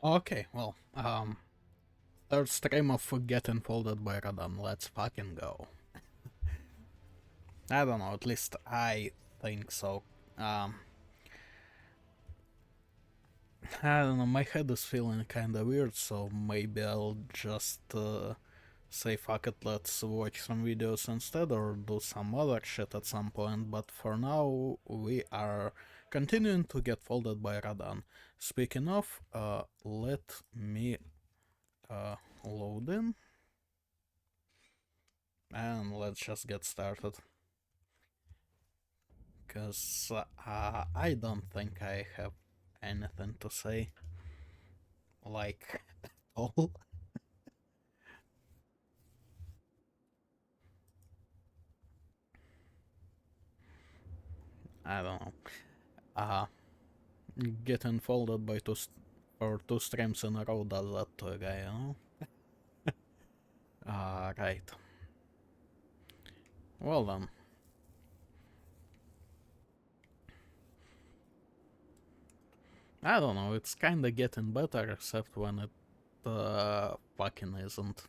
Okay, well, third stream of getting folded by Radan. Let's fucking go. I don't know, at least I think so. Um, I don't know, my head is feeling kinda weird, so maybe I'll just say fuck it, let's watch some videos instead or do some other shit at some point, but for now we are continuing to get folded by Radan. Speaking of, let me load in and let's just get started. Because I don't think I have anything to say. Like, at all. I don't know. Uh, Getting folded by or two streams in a row does that to a guy, you know? Right. Well then. I don't know, it's kinda getting better, except when it fucking isn't.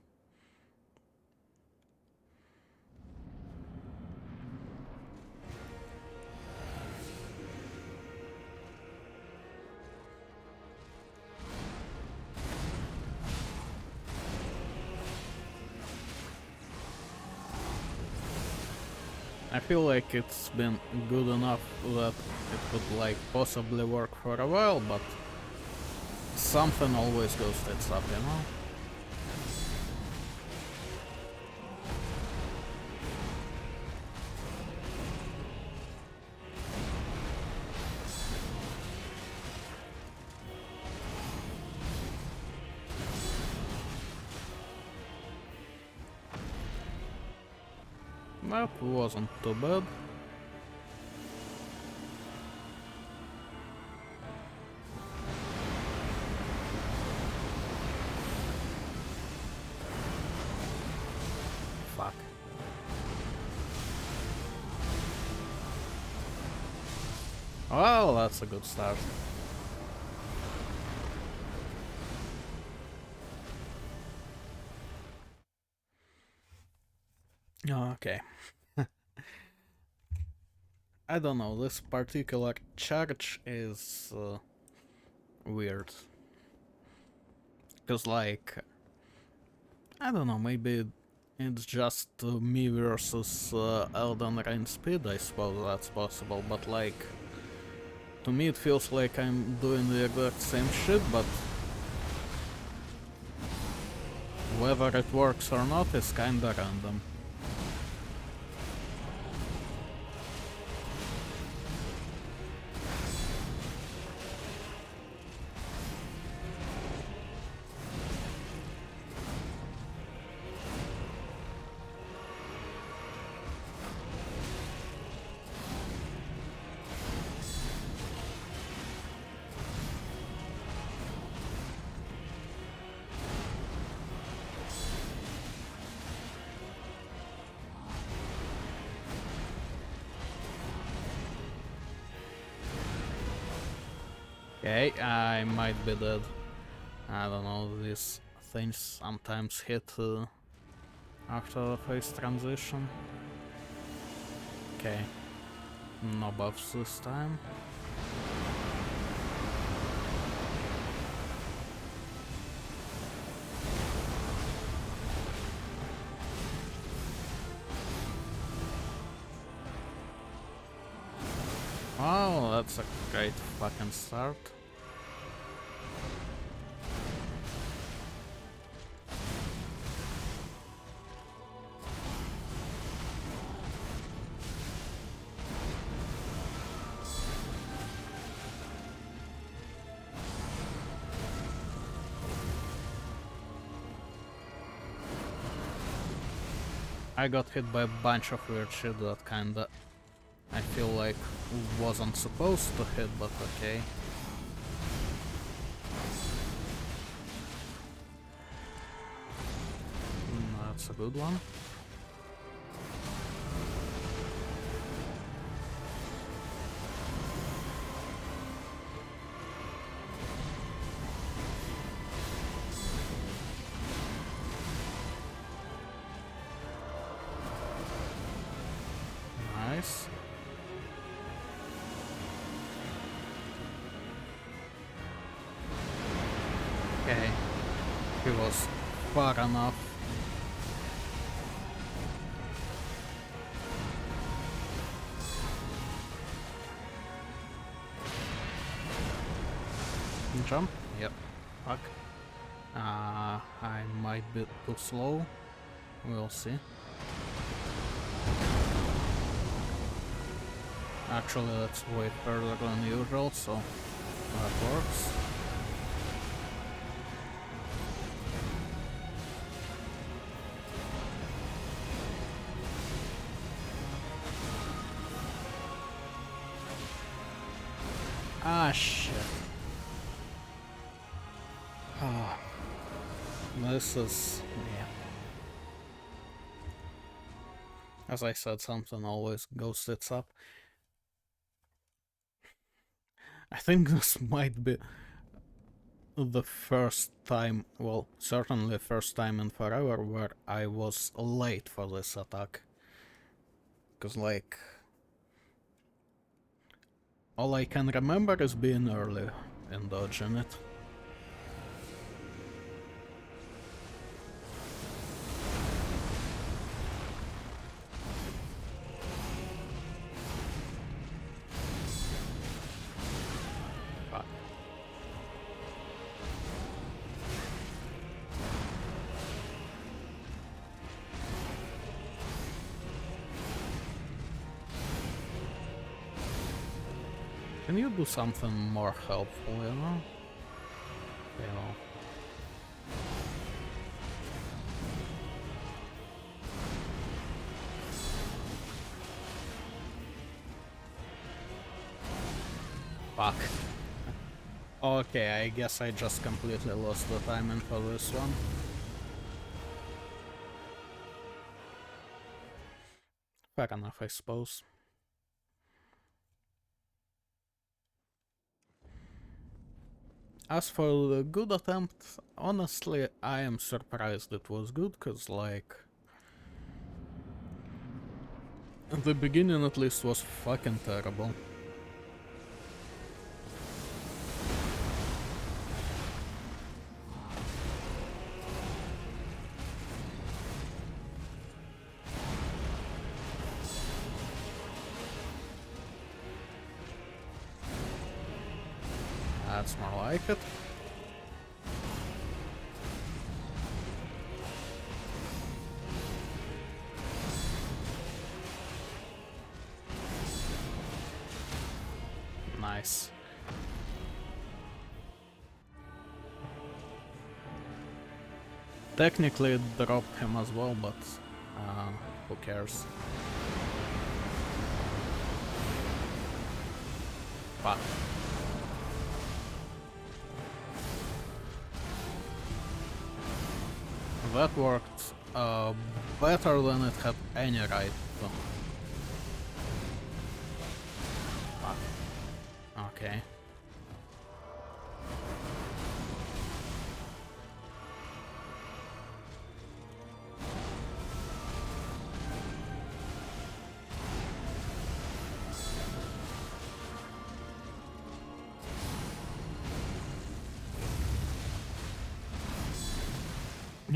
I feel like it's been good enough that it could like possibly work for a while, but something always goes tits up, you know? That wasn't too bad. Fuck. Well, that's a good start. Okay. I don't know, this particular charge is weird. Because, like, I don't know, maybe it's just me versus Elden Ring speed, I suppose that's possible, but like, to me it feels like I'm doing the exact same shit, but whether it works or not is kinda random. Okay, I might be dead. I don't know, these things sometimes hit after the phase transition. Okay, no buffs this time. Oh, that's a great fucking start. I got hit by a bunch of weird shit that kinda I feel like wasn't supposed to hit, but okay. That's a good one. Okay, he was far enough. Jump? Yep. Fuck. I might be too slow. We'll see. Actually, that's way further than usual, so that works. Ah, shit. Ah, this is... yeah. As I said, something always goes tits up. I think this might be the first time, well, certainly first time in forever where I was late for this attack. Cause like... all I can remember is being early and dodging it. Fuck. Can you do something more helpful, you know? You know. Fuck. Okay, I guess I just completely lost the timing for this one. Fair enough, I suppose. As for the good attempt, honestly, I am surprised it was good, cause like... the beginning at least was fucking terrible. That's more like it. Nice. Technically it dropped him as well, but who cares? Fuck. That worked better than it had any right to. Fuck. Okay.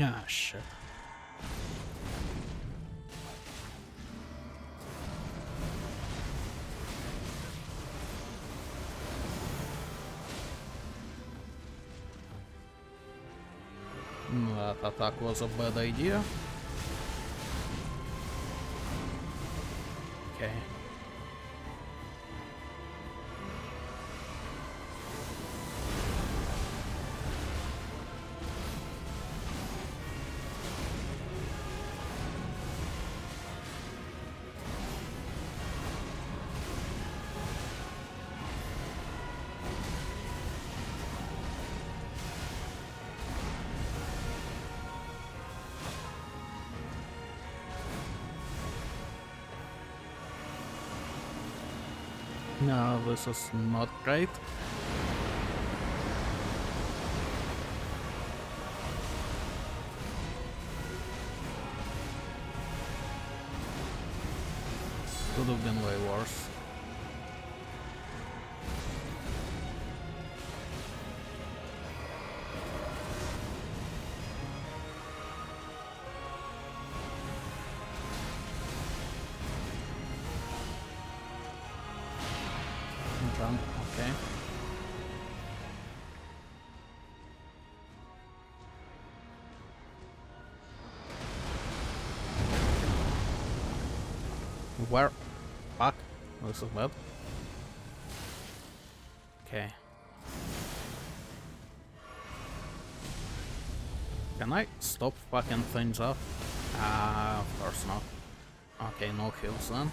Ah, shit. That attack was a bad idea. Okay. No, this is not great. Could have been way worse. Where? Fuck. This is bad. Okay. Can I stop fucking things up? Of course not. Okay, no heals then.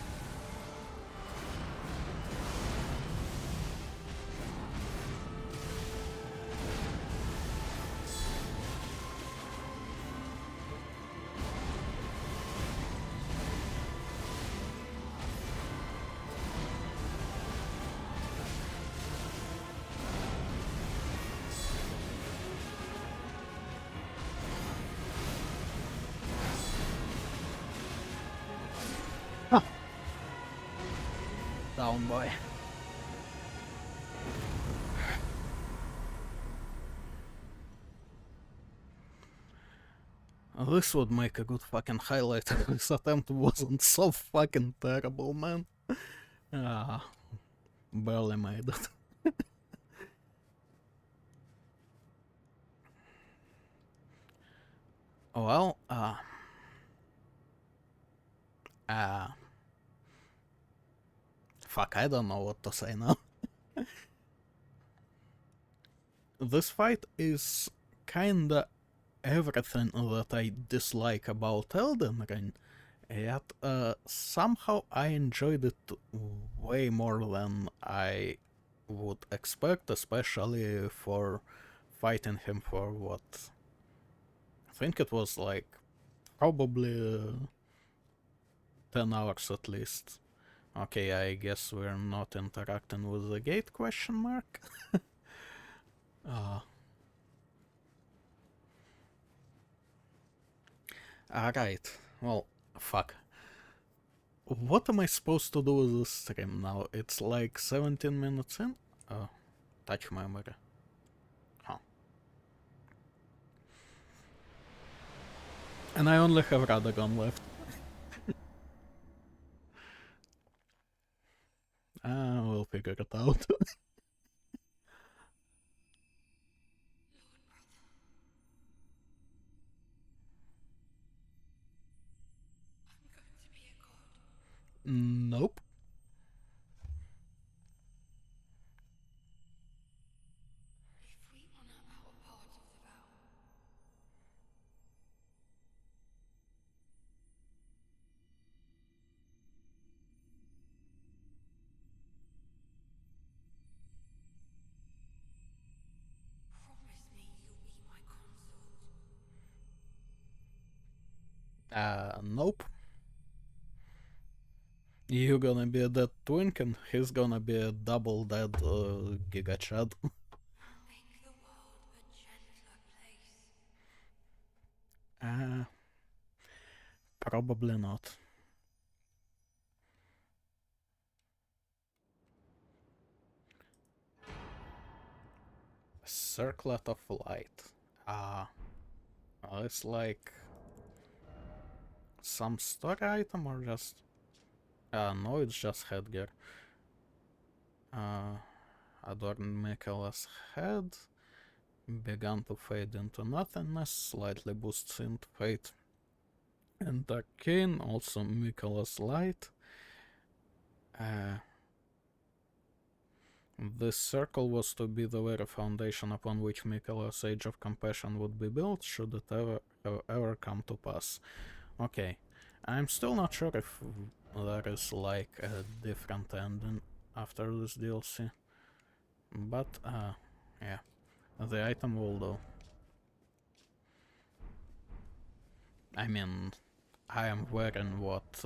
Huh. Down, boy. This would make a good fucking highlight. This attempt wasn't so fucking terrible, man. Ah, barely made it. Well, fuck, I don't know what to say now. This fight is kinda everything that I dislike about Elden Ring, yet somehow I enjoyed it way more than I would expect, especially for fighting him for what? I think it was like probably 10 hours at least. Okay, I guess we're not interacting with the gate, question mark? Alright, well, fuck. What am I supposed to do with this stream now? It's like 17 minutes in? Oh, touch memory. Huh. And I only have Radagon left. We'll figure it out. Nope. Nope. You're gonna be a dead twink and he's gonna be a double dead Giga Chad. Probably not. Circlet of Light. It's like some story item or just... no, it's just headgear. Adorned Michaela's head. Began to fade into nothingness, slightly boosts into fate. And Arcane, also Michaela's light. This circle was to be the very foundation upon which Michaela's Age of Compassion would be built, should it ever come to pass. Okay, I'm still not sure if there is like a different ending after this DLC. But, yeah, the item will do. I mean, I am wearing what...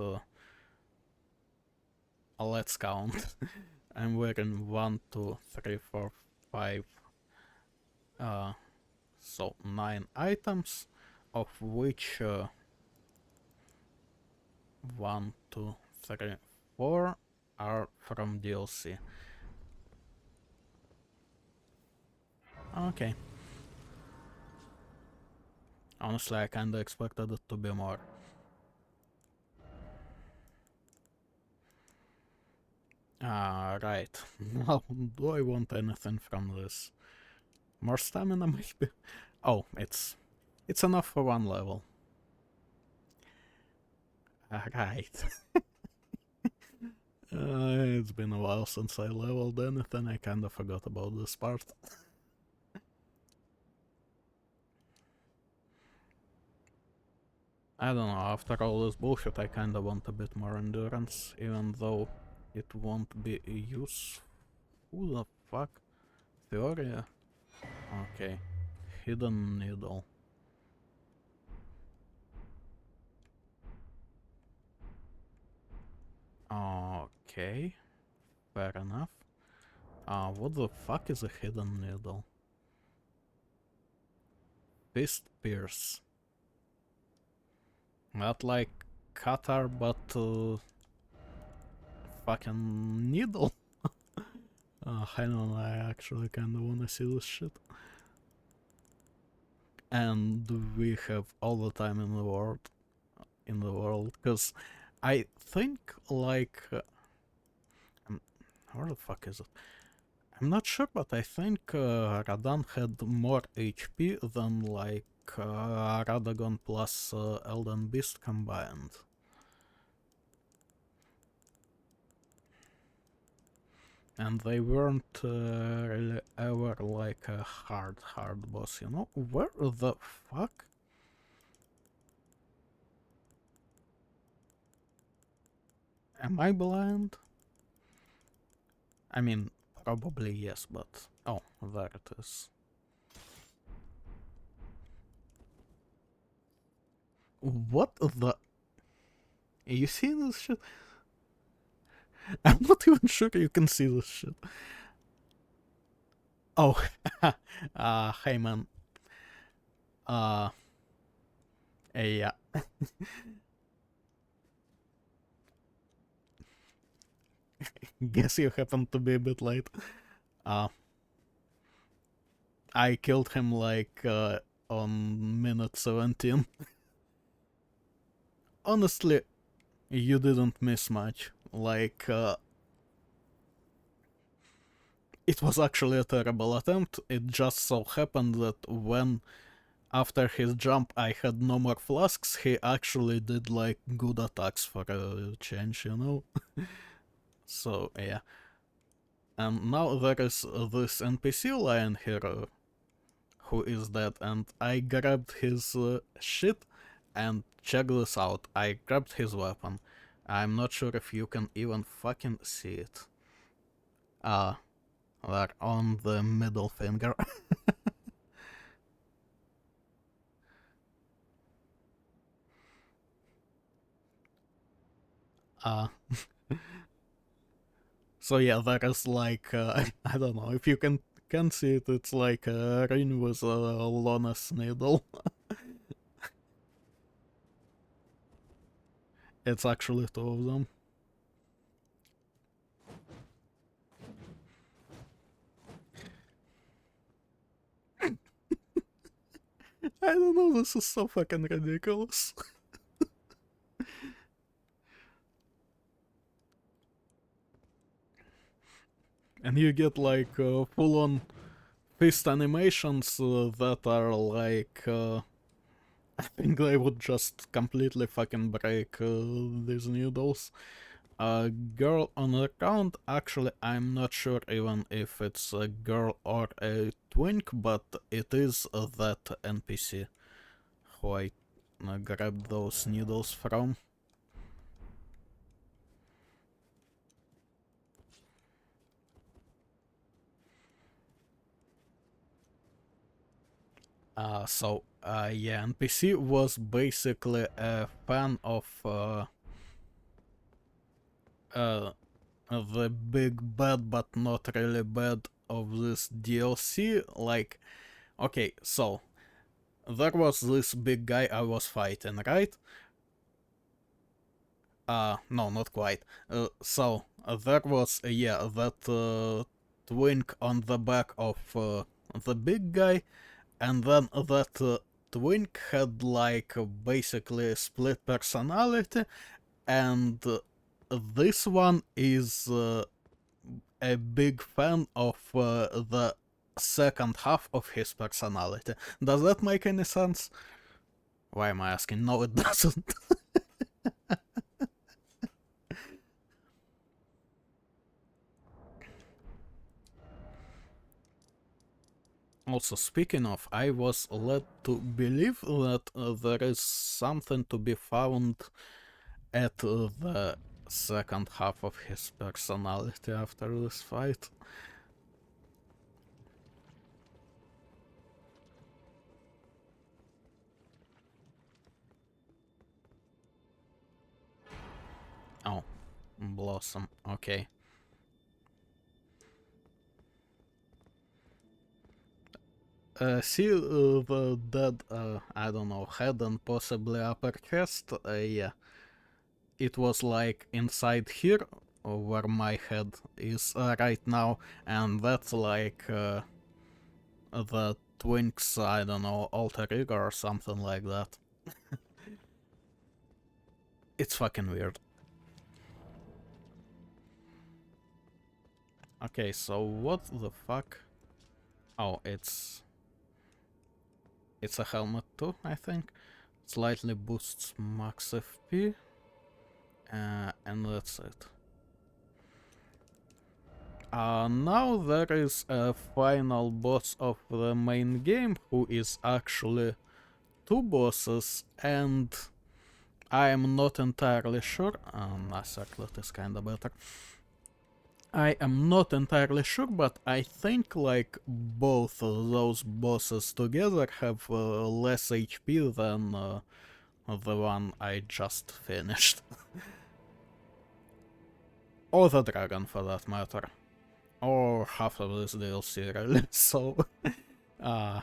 let's count. I'm wearing 1, 2, 3, 4, 5... so 9 items, of which 1, 2, 3, 4 are from DLC. Okay. Honestly, I kinda expected it to be more. Right. Now, do I want anything from this? More stamina, maybe? Oh, it's enough for 1 level. Right. It's been a while since I leveled anything, I kinda forgot about this part. I don't know, after all this bullshit I kinda want a bit more endurance, even though it won't be useful. Who the fuck? Theoria? Okay. Hidden needle. Okay. Fair enough. What the fuck is a hidden needle? Fist pierce. Not like cutter, but fucking needle. I don't know, I actually kinda wanna see this shit. And we have all the time in the world, because I think like where the fuck is it? I'm not sure, but I think Radan had more HP than like Radagon plus Elden Beast combined. And they weren't really ever like a hard boss, you know? Where the fuck? Am I blind? I mean, probably yes, but... Oh, there it is. What the... You see this shit? I'm not even sure you can see this shit. Oh, hey man. Yeah. Guess you happened to be a bit late. I killed him like on minute 17. Honestly, you didn't miss much. Like, it was actually a terrible attempt. It just so happened that when, after his jump, I had no more flasks, he actually did like good attacks for a change, you know? So, yeah. And now there is this NPC lion here who is dead, and I grabbed his shit, and check this out. I grabbed his weapon. I'm not sure if you can even fucking see it. There on the middle finger. uh, so yeah, there is like, I don't know, if you can see it, it's like a ring with a Lonas needle. It's actually two of them. I don't know, this is so fucking ridiculous. And you get like full-on fist animations that are like I think they would just completely fucking break these noodles. A girl on the account, actually I'm not sure even if it's a girl or a twink, but it is that NPC who I grabbed those needles from. Yeah, NPC was basically a fan of the big bad but not really bad of this DLC. Like, okay, so there was this big guy I was fighting, right? No, not quite. There was, yeah, that twink on the back of the big guy, and then that twink had like basically split personality, and this one is a big fan of the second half of his personality. Does that make any sense? Why am I asking? No, it doesn't. Also, speaking of, I was led to believe that there is something to be found at the second half of his personality after this fight. Oh, Blossom, okay. See the dead, I don't know, head and possibly upper chest? Yeah. It was like inside here, where my head is right now, and that's like the Twink's, I don't know, alter ego or something like that. It's fucking weird. Okay, so what the fuck? Oh, it's a helmet too, I think. Slightly boosts max FP, and that's it. Now there is a final boss of the main game who is actually two bosses, and I am not entirely sure. A circlet is kinda better. I am not entirely sure, but I think like both of those bosses together have less HP than the one I just finished. Or the dragon for that matter. Or half of this DLC really, so... uh,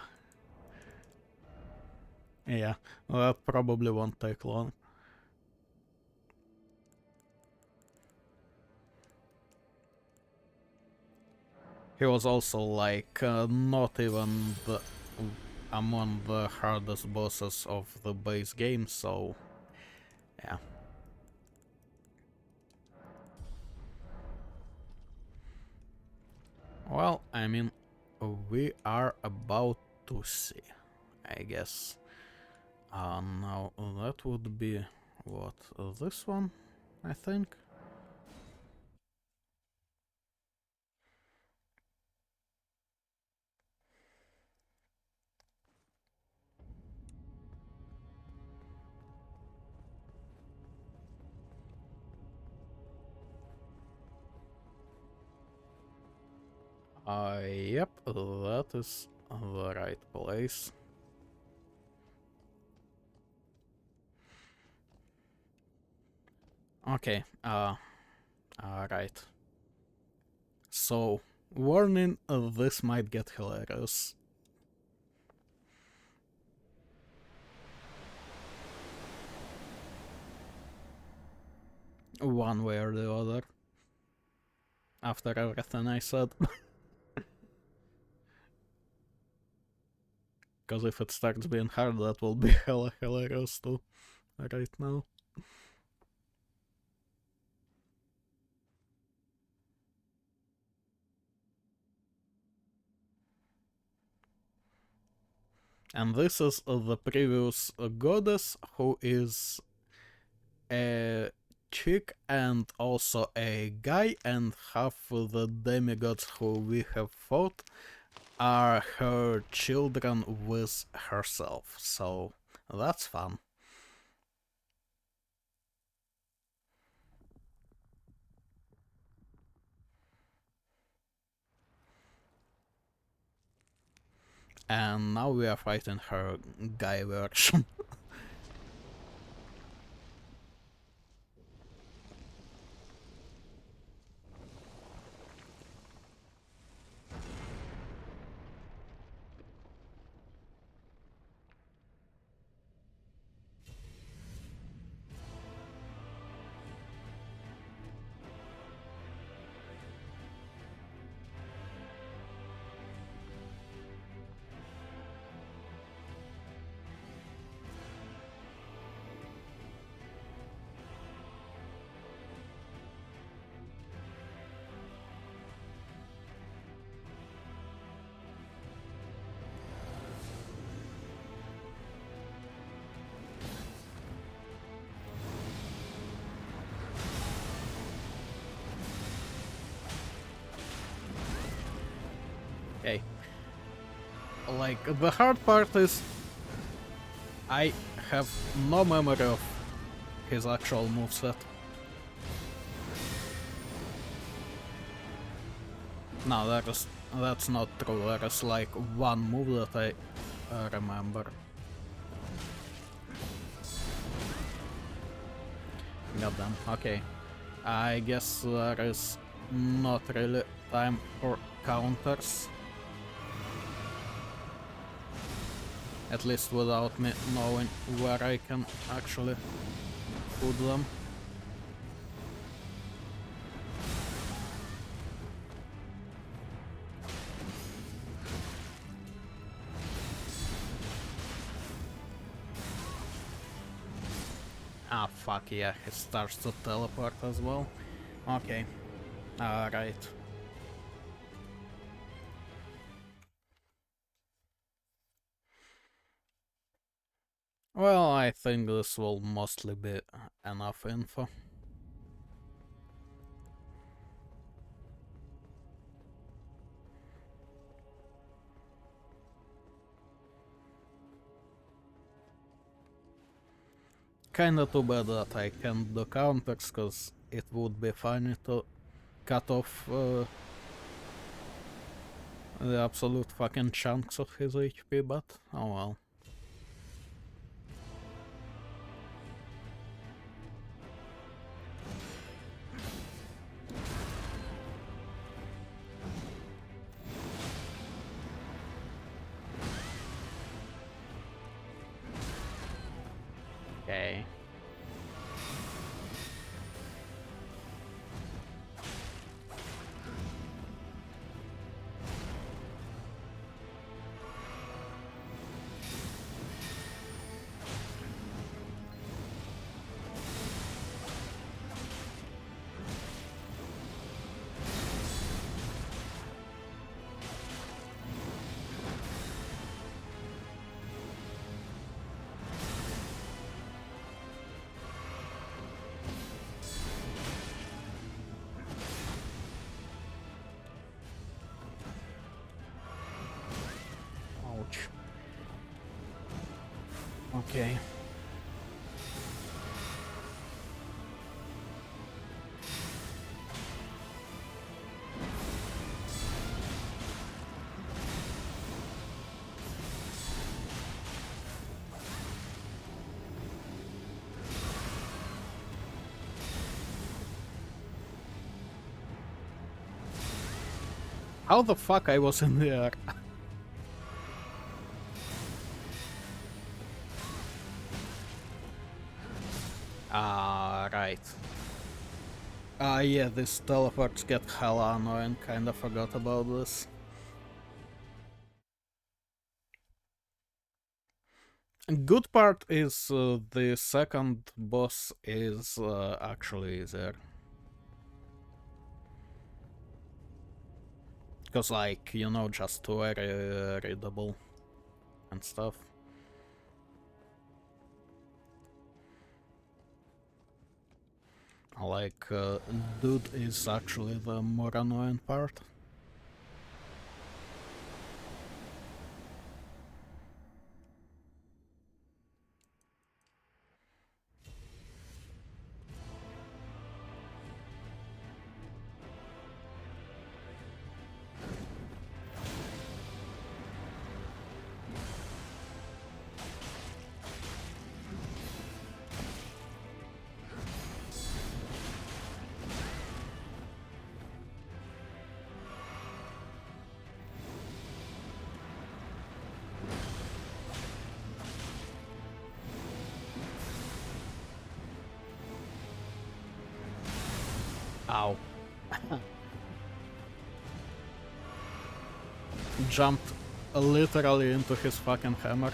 yeah, that probably won't take long. He was also like not even among the hardest bosses of the base game, so yeah. Well, I mean, we are about to see, I guess. Now that would be what, this one, I think. Yep, that is the right place. Okay, alright. So, warning, this might get hilarious. One way or the other. After everything I said. Because if it starts being hard, that will be hella hilarious too, right now. And this is the previous goddess, who is a chick and also a guy, and half the demigods who we have fought are her children with herself, so that's fun. And now we are fighting her guy version. like, the hard part is I have no memory of his actual moveset. No, that's not true. There is like one move that I remember. Goddamn, okay. I guess there is not really time for counters. At least without me knowing where I can actually put them. Ah, fuck yeah, he starts to teleport as well. Okay, alright. Well, I think this will mostly be enough info. Kinda too bad that I can't do counters, cause it would be funny to cut off the absolute fucking chunks of his HP, but oh well. Okay. Ouch. Okay. How the fuck I was in the air? Ah, right. Ah, yeah, these teleports get hella annoying, kinda forgot about this. Good part is the second boss is actually easier. Because, like, you know, just very readable and stuff. Like, dude is actually the more annoying part. Ow. Jumped literally into his fucking hammer.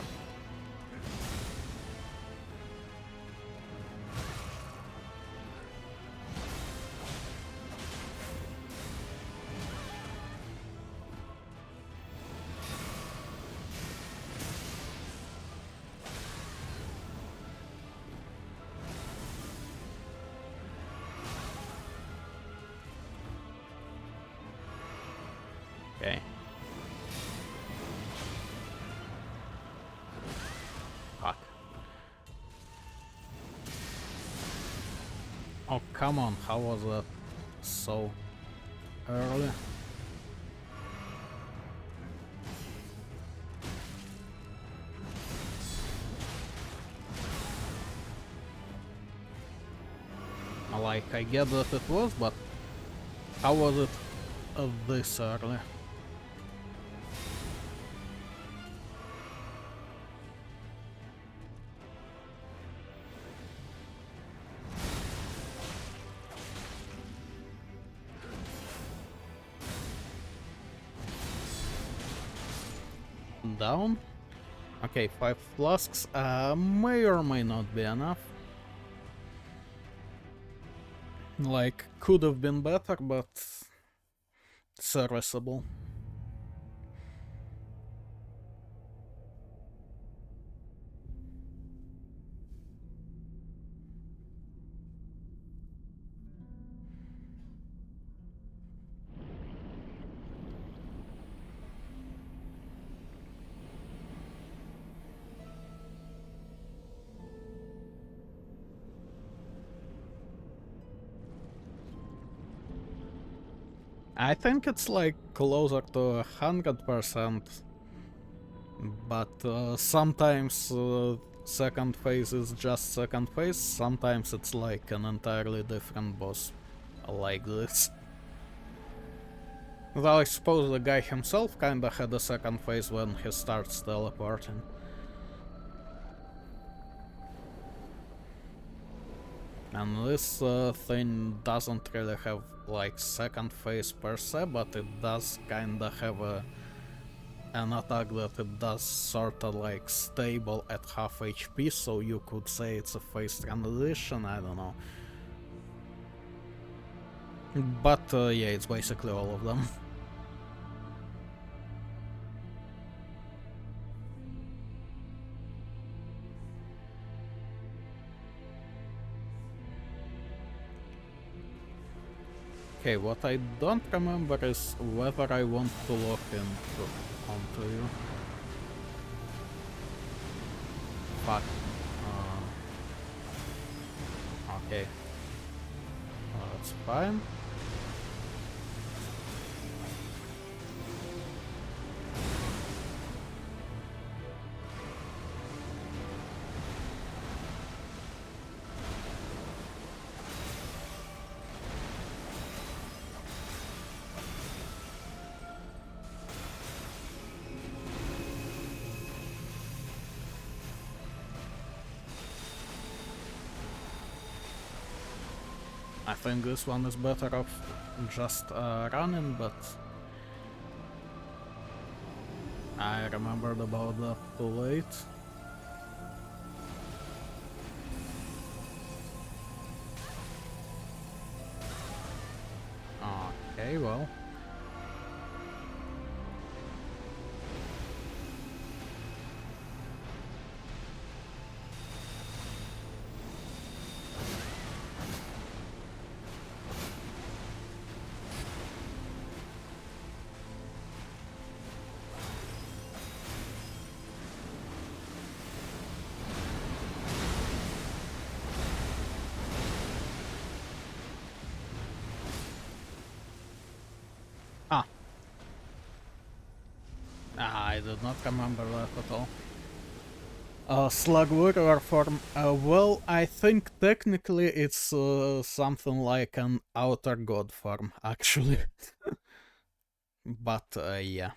Okay. Oh, come on, how was that so early? Like, I get that it was, but how was it this early? Down? Okay, 5 flasks may or may not be enough. Like, could have been better, but serviceable. I think it's like closer to 100%, but sometimes second phase is just second phase, sometimes it's like an entirely different boss like this. Though I suppose the guy himself kinda had a second phase when he starts teleporting. And this thing doesn't really have like second phase per se, but it does kinda have an attack that it does sorta like stable at half HP, so you could say it's a phase transition, I don't know. But yeah, it's basically all of them. Okay, what I don't remember is whether I want to lock onto you. Fuck. Okay. That's fine. I think this one is better off just running, but I remembered about that too late. Okay, well. Ah. I did not remember that at all. Slug warrior form. Well, I think technically it's something like an outer god form, actually. But yeah.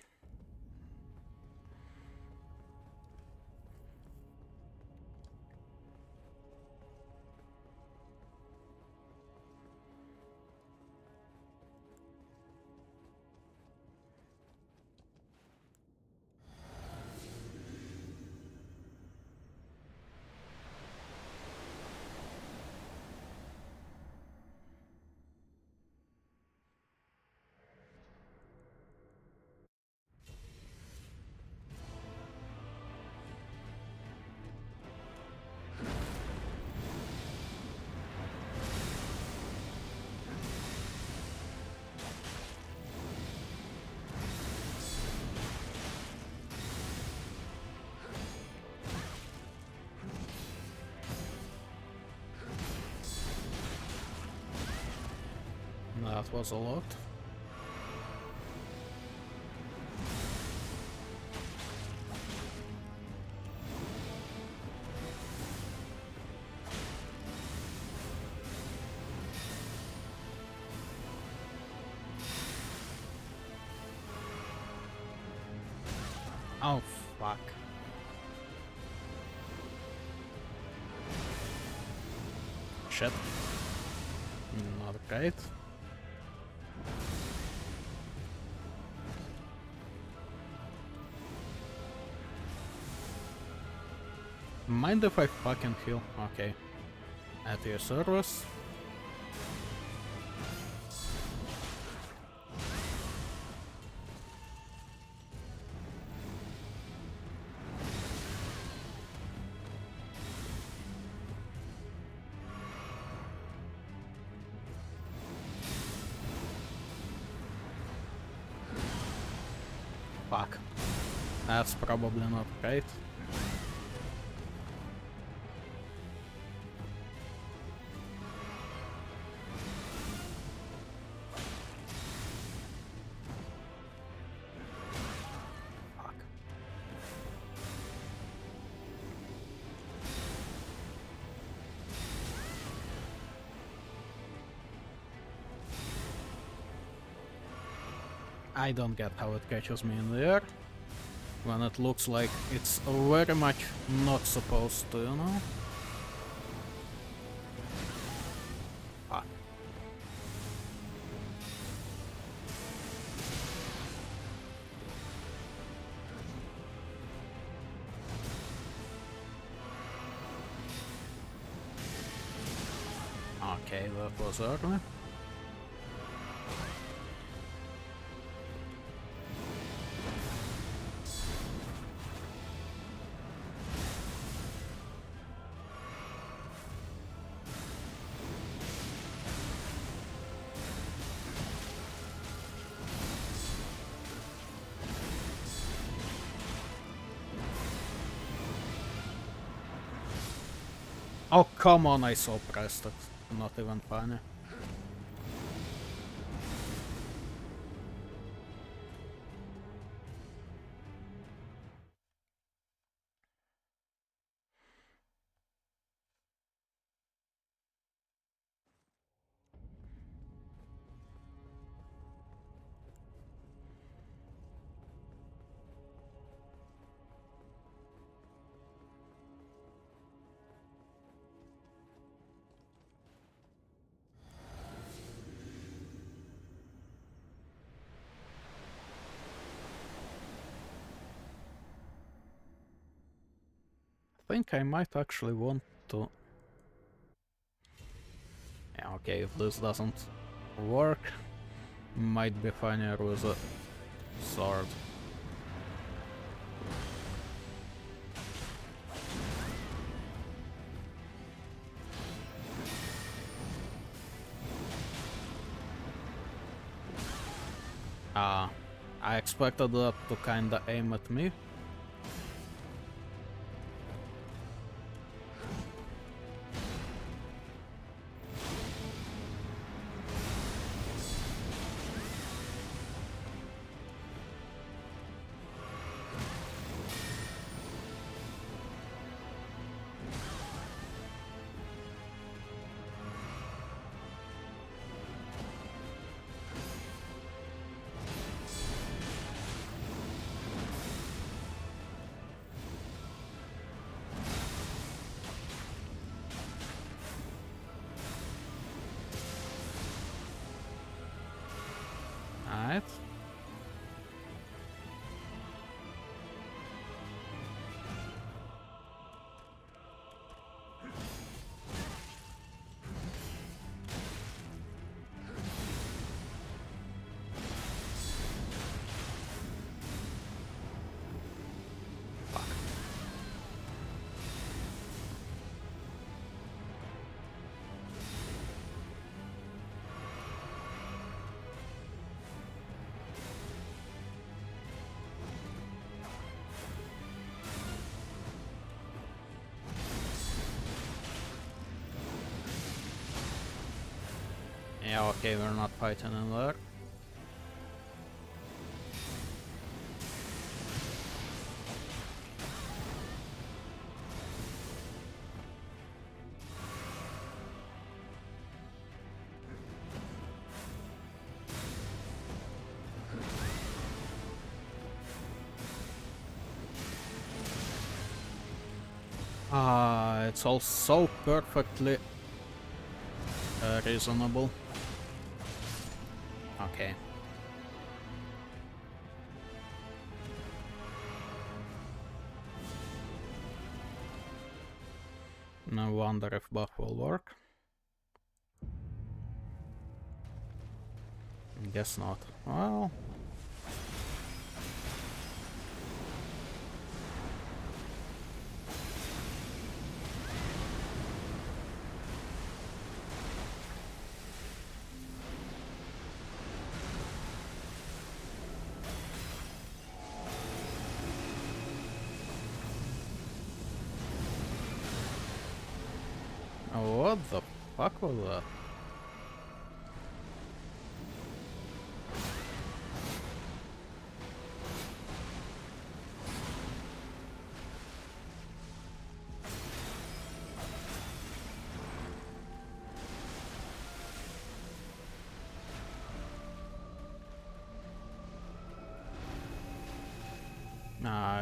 That was a lot. Oh, fuck. Shit. Not great. Mind if I fucking heal? Okay. At your service. Fuck. That's probably not great. Fuck. I don't get how it catches me in the air when it looks like it's very much not supposed to, you know? Fuck. Okay, that was early. Oh, come on, I so pressed it. Not even funny. I think I might actually want to... Yeah, okay, if this doesn't work, might be funnier with a sword. I expected that to kinda aim at me. Yeah, okay, we're not fighting in there. It's all so perfectly reasonable. Okay. No wonder if buff will work. Guess not. Well... What the fuck was that?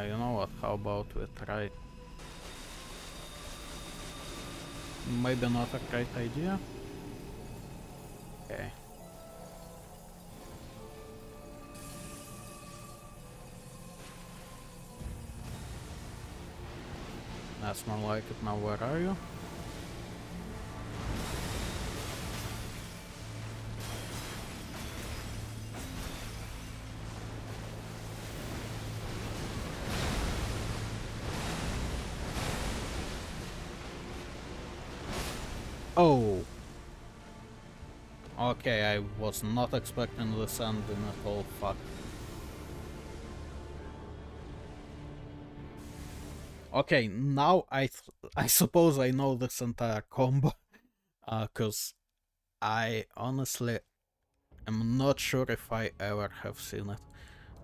You know what, how about we try... Maybe not a great idea? Okay. That's more like it. Now where are you? Oh! Okay, I was not expecting this ending at all, fuck. Okay, now I suppose I know this entire combo. Cause I honestly am not sure if I ever have seen it.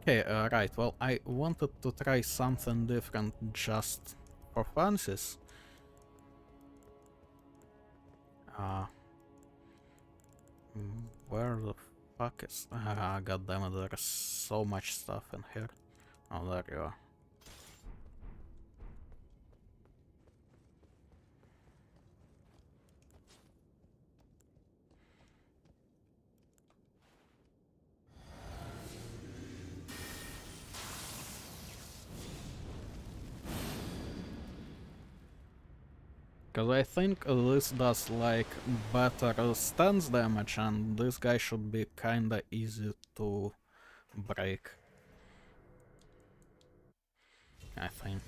Okay, right, well, I wanted to try something different just for fancies. Where the fuck is... goddammit, there is so much stuff in here. Oh, there you are. Cause I think this does like better stance damage, and this guy should be kinda easy to break. I think.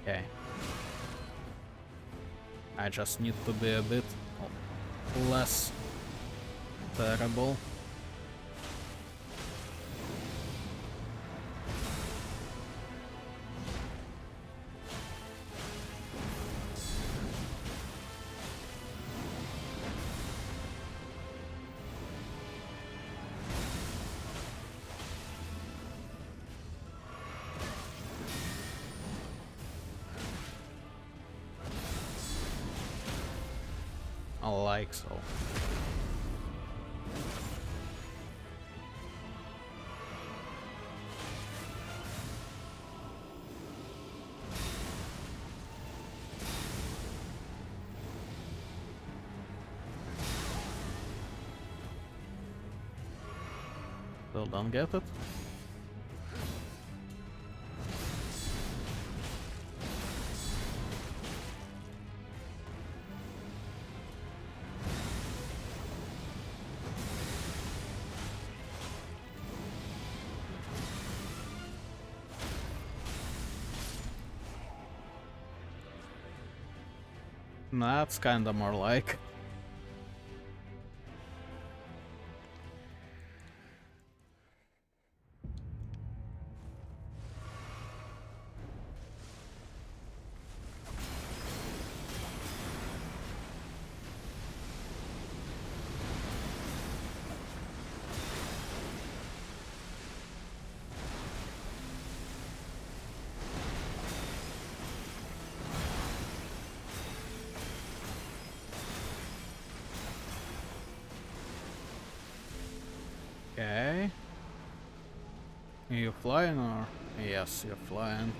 Okay. I just need to be a bit less terrible. Like so. Still don't get it? That's kinda more like. Okay. You flying or? Yes, you're flying.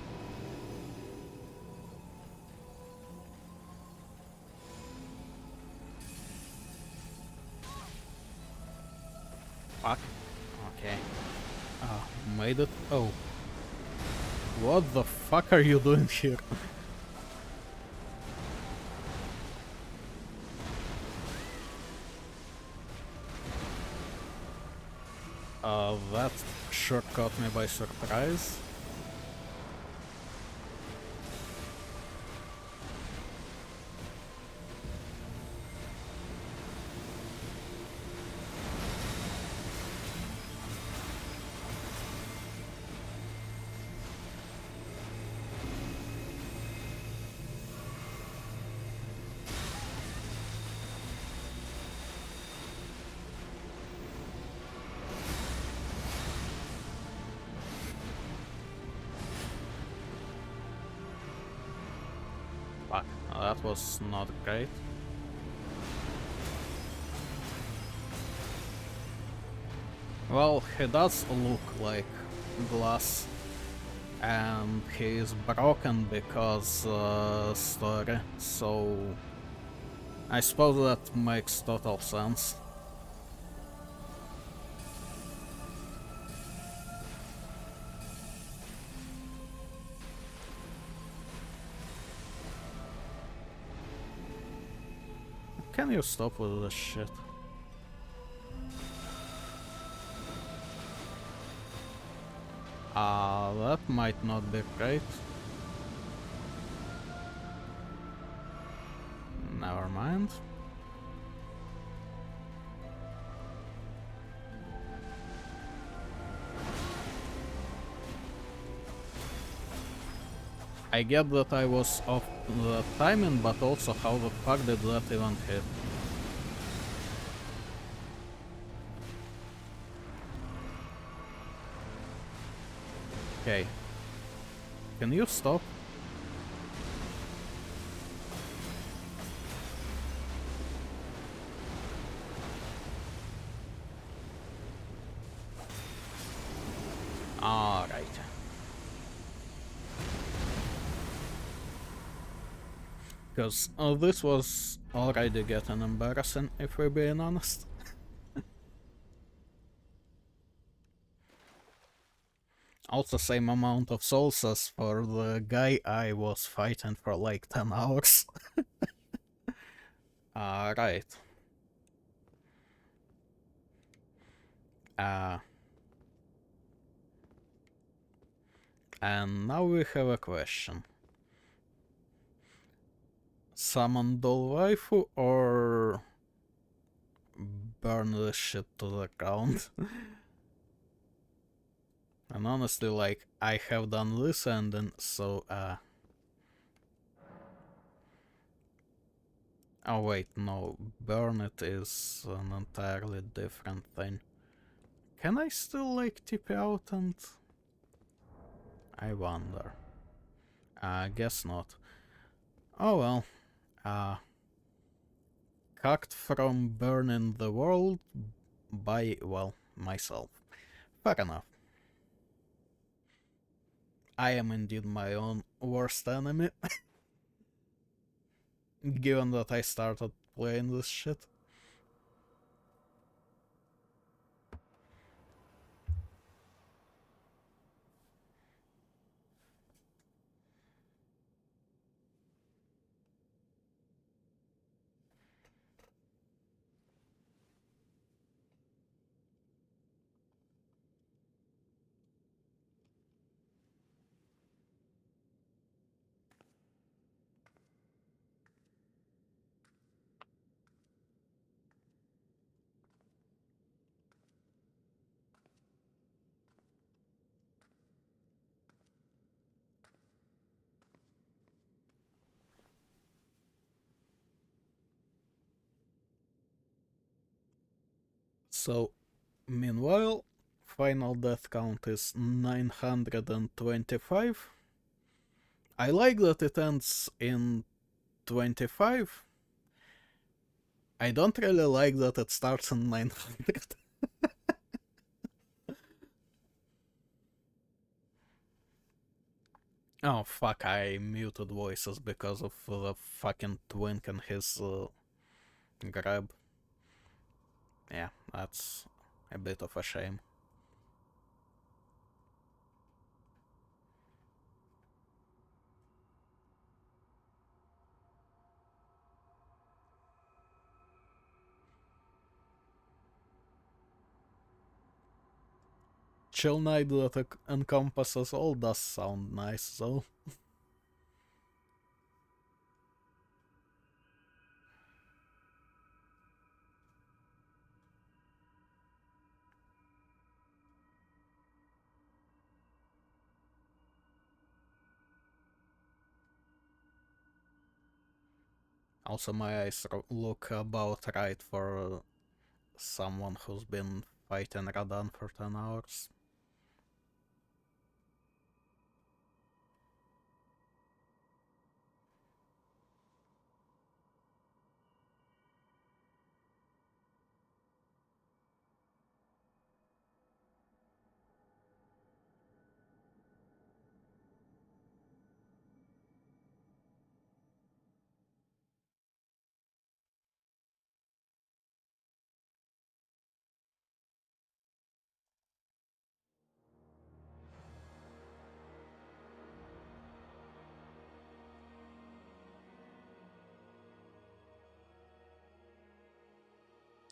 Fuck. Okay. Made it. Oh. What the fuck are you doing here? That sure caught me by surprise. Fuck, that was not great. Well, he does look like glass, and he is broken because story, so I suppose that makes total sense. Can you stop with this shit? That might not be great. Never mind. I get that I was off the timing, but also how the fuck did that even hit? Okay. Can you stop? Alright. Because this was already getting embarrassing, if we're being honest. Also same amount of souls as for the guy I was fighting for like 10 hours. Right. Uh, and now we have a question. Summon Doll Waifu or burn this shit to the ground? And honestly, like, I have done this ending, so, oh wait, no, burn it is an entirely different thing. Can I still, like, tip out and... I wonder. Guess not. Oh well. Cucked from burning the world by, well, myself. Fair enough. I am indeed my own worst enemy. Given that I started playing this shit. So, meanwhile, final death count is 925. I like that it ends in 25. I don't really like that it starts in 900. Oh fuck, I muted voices because of the fucking twink and his grab. Yeah, that's a bit of a shame. Chill Night that encompasses all does sound nice, though. Also, my eyes look about right for someone who's been fighting Radan for 10 hours.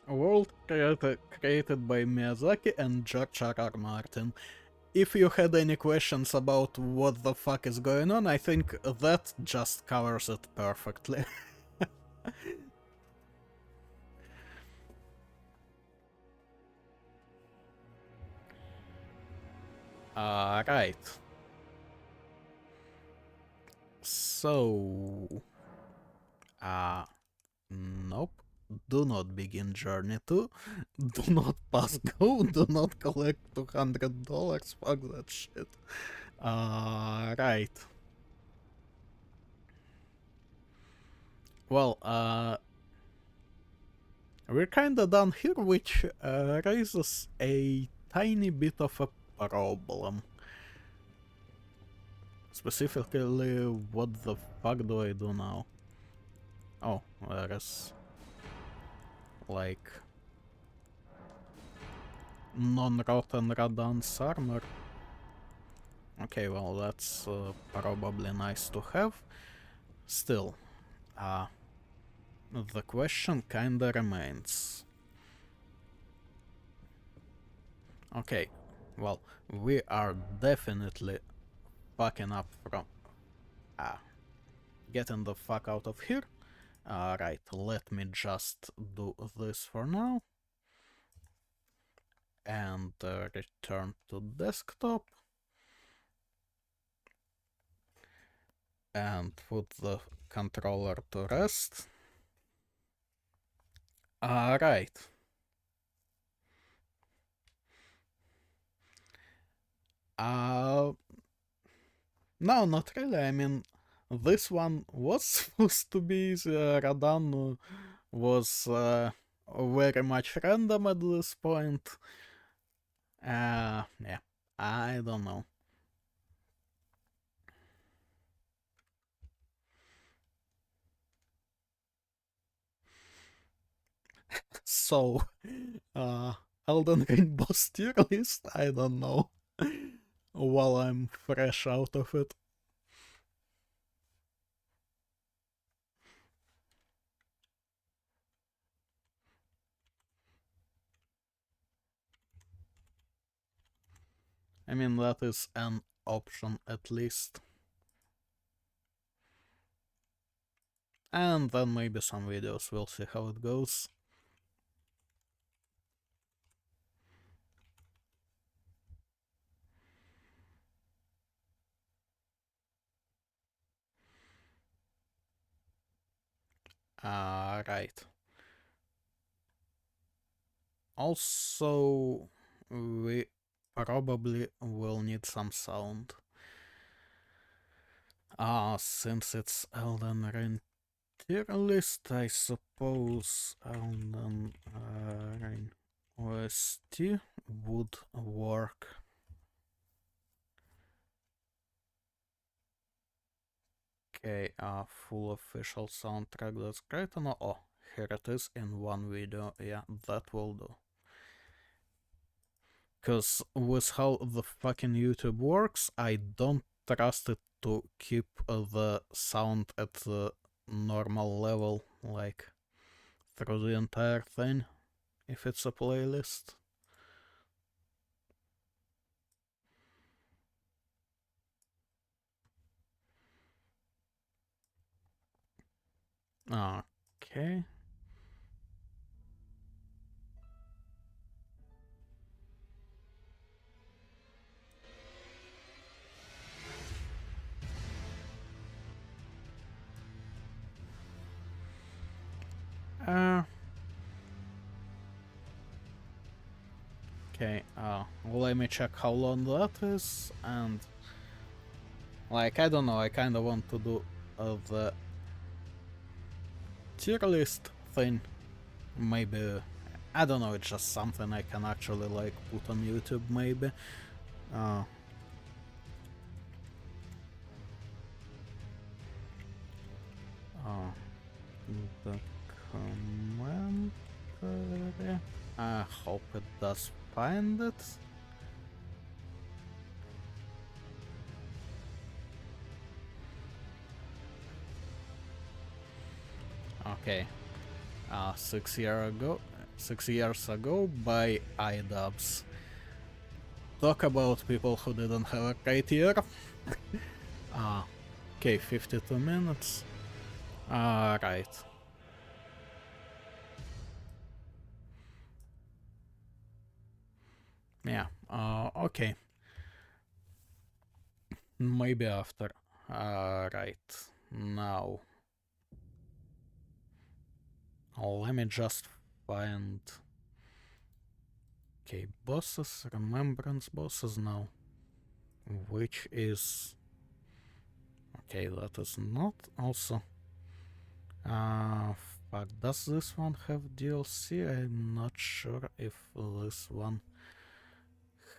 A world created by Miyazaki and George R.R. Martin. If you had any questions about what the fuck is going on, I think that just covers it perfectly. Right. So, uh, nope. Do not begin Journey 2. Do not pass go. Do not collect $200. Fuck that shit. Right. Well, we're kinda done here, which raises a tiny bit of a problem. Specifically, what the fuck do I do now? Oh, there is like non-rotten Radan's armor. Okay, well that's probably nice to have. Still, uh, the question kinda remains. Okay, well, we are definitely fucking up from getting the fuck out of here. Alright, let me just do this for now. And return to desktop. And put the controller to rest. Alright. Uh, no, not really. I mean, this one was supposed to be the Radan was very much random at this point. Yeah, I don't know. So, uh, Elden Ring boss tier list? I don't know. While I'm fresh out of it. I mean, that is an option at least. And then maybe some videos, we'll see how it goes. Right. Also, we probably will need some sound. Since it's Elden Ring tier list, I suppose Elden Ring OST would work. Okay, full official soundtrack, that's great. And oh, here it is in one video. Yeah, that will do. Because with how the fucking YouTube works, I don't trust it to keep the sound at the normal level, like through the entire thing, if it's a playlist. Okay. Okay, let me check how long that is, and like, I don't know, I kinda want to do the tier list thing. Maybe, I don't know, it's just something I can actually like put on YouTube maybe. The commentary. I hope it does find it. Okay. 6 years ago by iDubbbz. Talk about people who didn't have a great year. Okay, 52 minutes. Right. Yeah, okay. Maybe after. Right. Now. Let me just find... Okay, bosses, remembrance bosses now. Which is... Okay, that is not also... fuck, does this one have DLC? I'm not sure if this one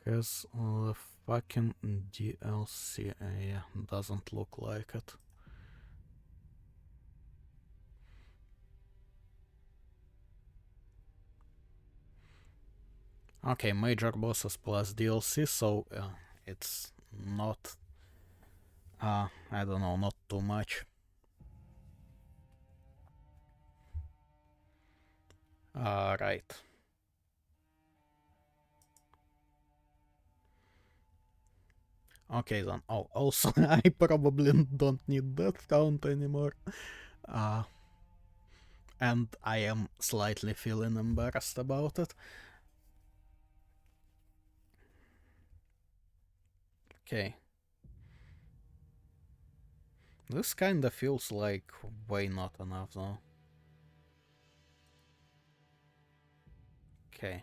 has the fucking DLC. Yeah, doesn't look like it. Okay, major bosses plus DLC, so it's not... I don't know, not too much. Right. Okay then. Oh, also, I probably don't need that count anymore. And I am slightly feeling embarrassed about it. Okay. This kinda feels like way not enough though. Okay.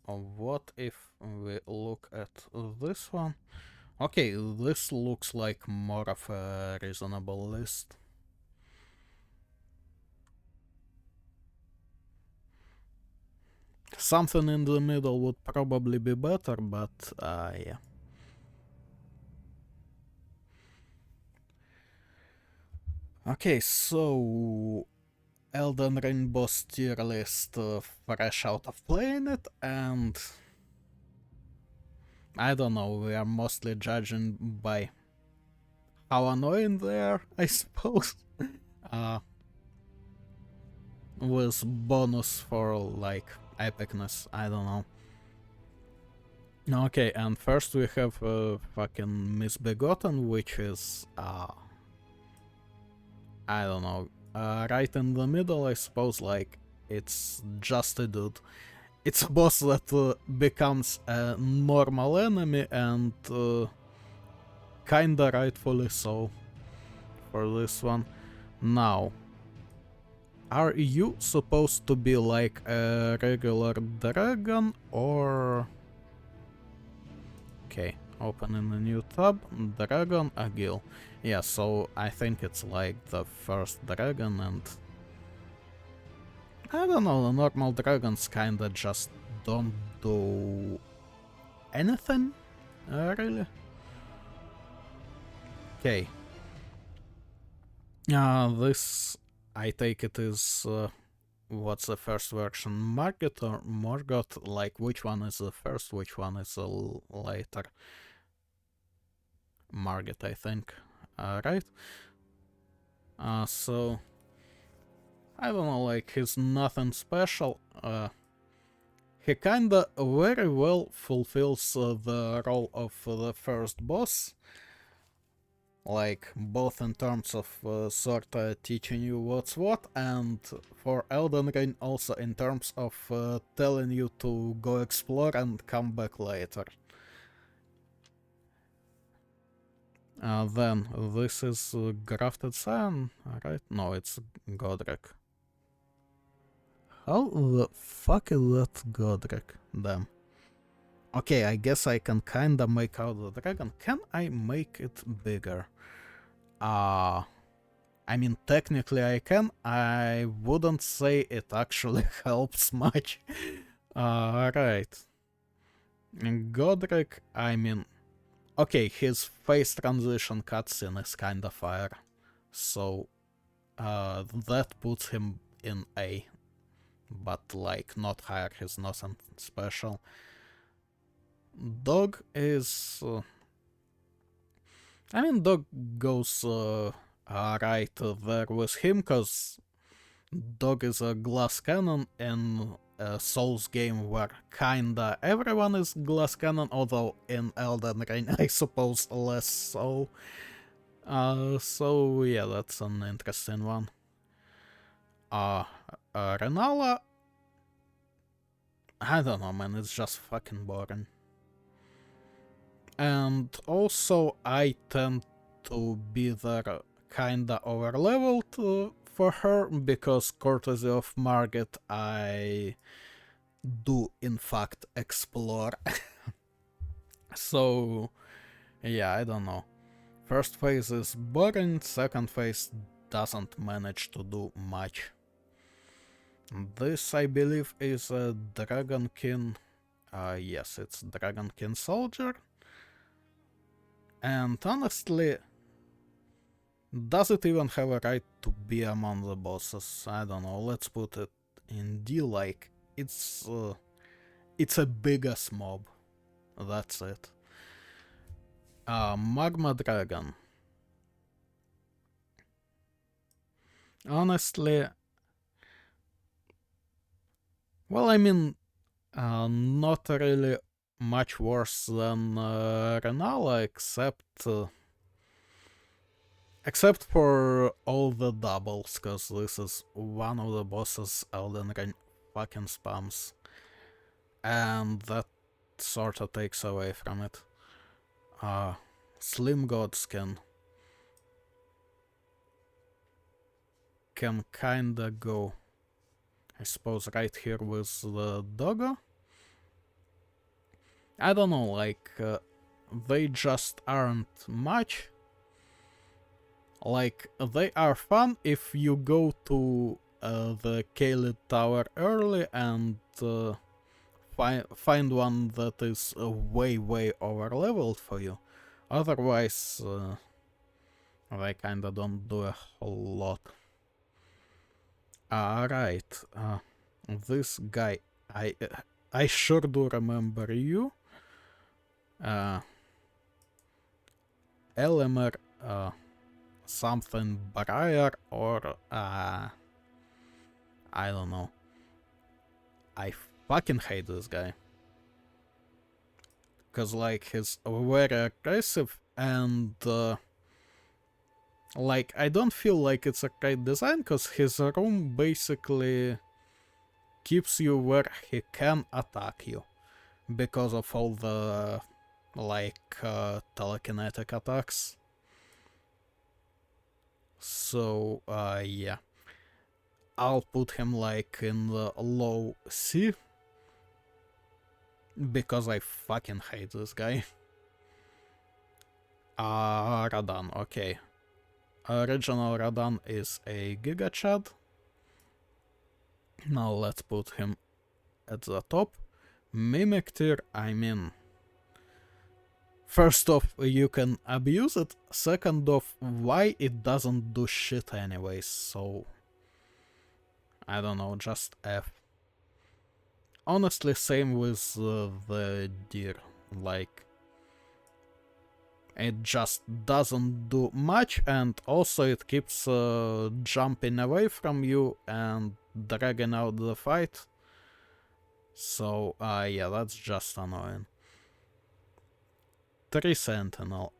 What if we look at this one? Okay, this looks like more of a reasonable list. Something in the middle would probably be better, but yeah. Okay, so Elden Ring boss tier list, fresh out of playing it, and I don't know, we are mostly judging by how annoying they are, I suppose. With bonus for like epicness, I don't know. Okay, and first we have fucking Misbegotten, which is I don't know, right in the middle, I suppose. Like, it's just a dude. It's a boss that becomes a normal enemy, and kinda rightfully so for this one. Now, are you supposed to be like a regular dragon or... Okay, opening a new tab, Dragon Agil. Yeah, so I think it's like the first dragon, and I don't know, the normal dragons kinda just don't do anything, really. Okay. This, I take it, is what's the first version, Margot or Morgoth? Like, which one is the first, which one is later? Margot, I think. Right? So I don't know, like, he's nothing special. He kinda very well fulfills the role of the first boss. Like, both in terms of sorta teaching you what's what, and for Elden Ring also in terms of telling you to go explore and come back later. Then, this is Grafted Scion, right? No, it's Godric. How the fuck is that Godric? Damn. Okay, I guess I can kinda make out the dragon. Can I make it bigger? I mean, technically I can. I wouldn't say it actually helps much. Right. Godric, I mean... Okay, his face transition cutscene is kinda fire. So, that puts him in A. But, like, not higher, he's nothing special. Dog is... I mean, Dog goes right there with him, cause Dog is a glass cannon in a Souls game where kinda everyone is glass cannon, although in Elden Ring I suppose less so. So yeah, that's an interesting one. Renala, I don't know, man, it's just fucking boring. And also I tend to be there kinda overleveled for her, because courtesy of Margit I do in fact explore. So yeah, I don't know. First phase is boring, second phase doesn't manage to do much. This, I believe, is a Dragonkin. Yes, it's Dragonkin Soldier. And honestly, does it even have a right to be among the bosses? I don't know, let's put it in D, like, it's a biggest mob. That's it. Magma Dragon. Honestly, well, I mean, not really much worse than Renala, except for all the doubles, cause this is one of the bosses Elden Ring fucking spams, and that sorta takes away from it. Slim Godskin can kinda go, I suppose, right here with the Doggo. I don't know, like, they just aren't much. Like, they are fun if you go to the Kaled Tower early and find one that is way overleveled for you. Otherwise, they kinda don't do a whole lot. Right, this guy, I sure do remember you. Elemer, something Briar, or I don't know. I fucking hate this guy. Cause like he's very aggressive and like I don't feel like it's a great design, cause his room basically keeps you where he can attack you because of all the like telekinetic attacks. So yeah. I'll put him like in the low C. Because I fucking hate this guy. Radan, okay. Original Radan is a Giga Chad. Now let's put him at the top. Mimic tier, I mean... First off, you can abuse it. Second off, why it doesn't do shit anyways, so... I don't know, just F. Honestly, same with the deer. Like... It just doesn't do much, and also it keeps jumping away from you and dragging out the fight. So, yeah, that's just annoying. 3 Sentinel,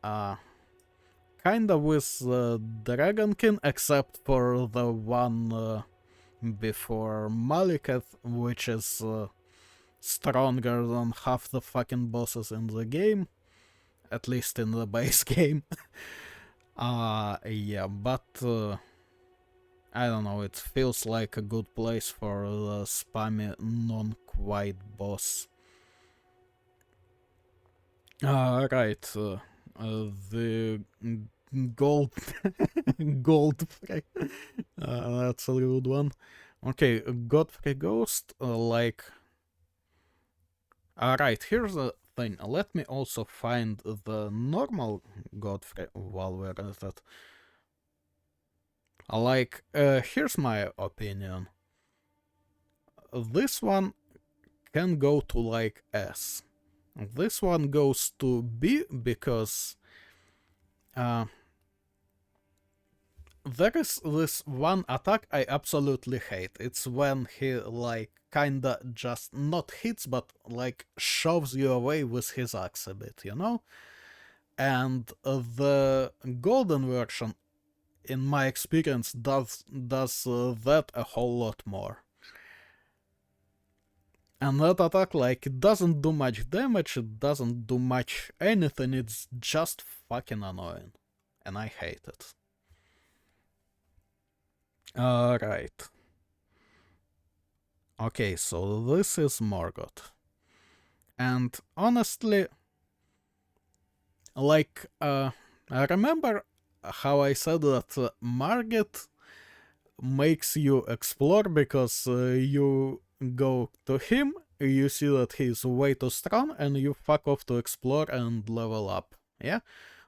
kinda with Dragonkin, except for the one before Maliketh, which is stronger than half the fucking bosses in the game. At least in the base game. Yeah, but I don't know, it feels like a good place for the spammy non-quite boss. Right, the gold... Goldfrey. That's a good one. Okay, Godfrey Ghost, like... Alright, here's the thing. Let me also find the normal Godfrey while we're at it. Like, here's my opinion. This one can go to like S. This one goes to B because there is this one attack I absolutely hate. It's when he like kinda just not hits but like shoves you away with his axe a bit, you know? And the golden version, in my experience, does that a whole lot more. And that attack, like, it doesn't do much damage, it doesn't do much anything, it's just fucking annoying. And I hate it. Alright. Okay, so this is Morgoth. And honestly, like, I remember how I said that Margit makes you explore because you go to him, you see that he's way too strong, and you fuck off to explore and level up. Yeah?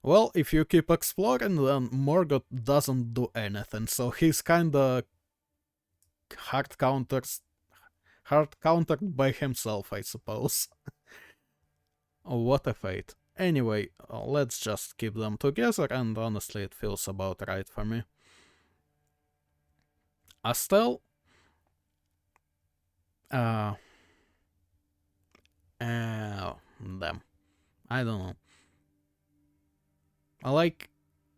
Well, if you keep exploring, then Morgoth doesn't do anything, so he's kinda hard countered by himself, I suppose. Oh, what a fate. Anyway, let's just keep them together, and honestly it feels about right for me. Astel? Damn. I don't know. Like,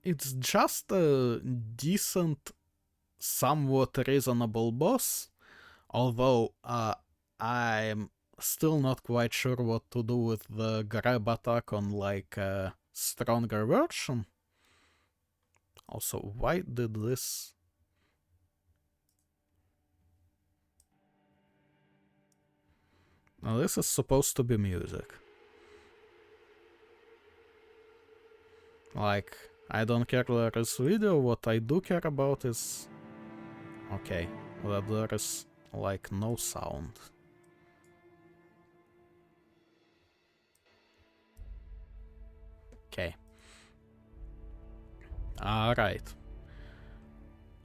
it's just a decent, somewhat reasonable boss, although I'm still not quite sure what to do with the grab attack on like a stronger version. Also, why did this... Now this is supposed to be music. Like, I don't care there is video, what I do care about is... Okay, that there is like no sound. Okay. Alright.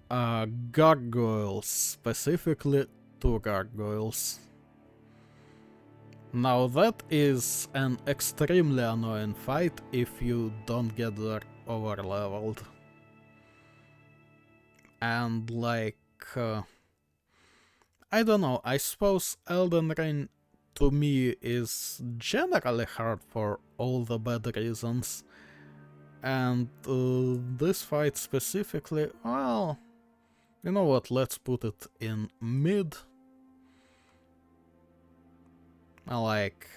Gargoyles, specifically 2 gargoyles. Now that is an extremely annoying fight if you don't get there overleveled. And like... I don't know, I suppose Elden Ring to me is generally hard for all the bad reasons. And this fight specifically, well, you know what, let's put it in mid. Like,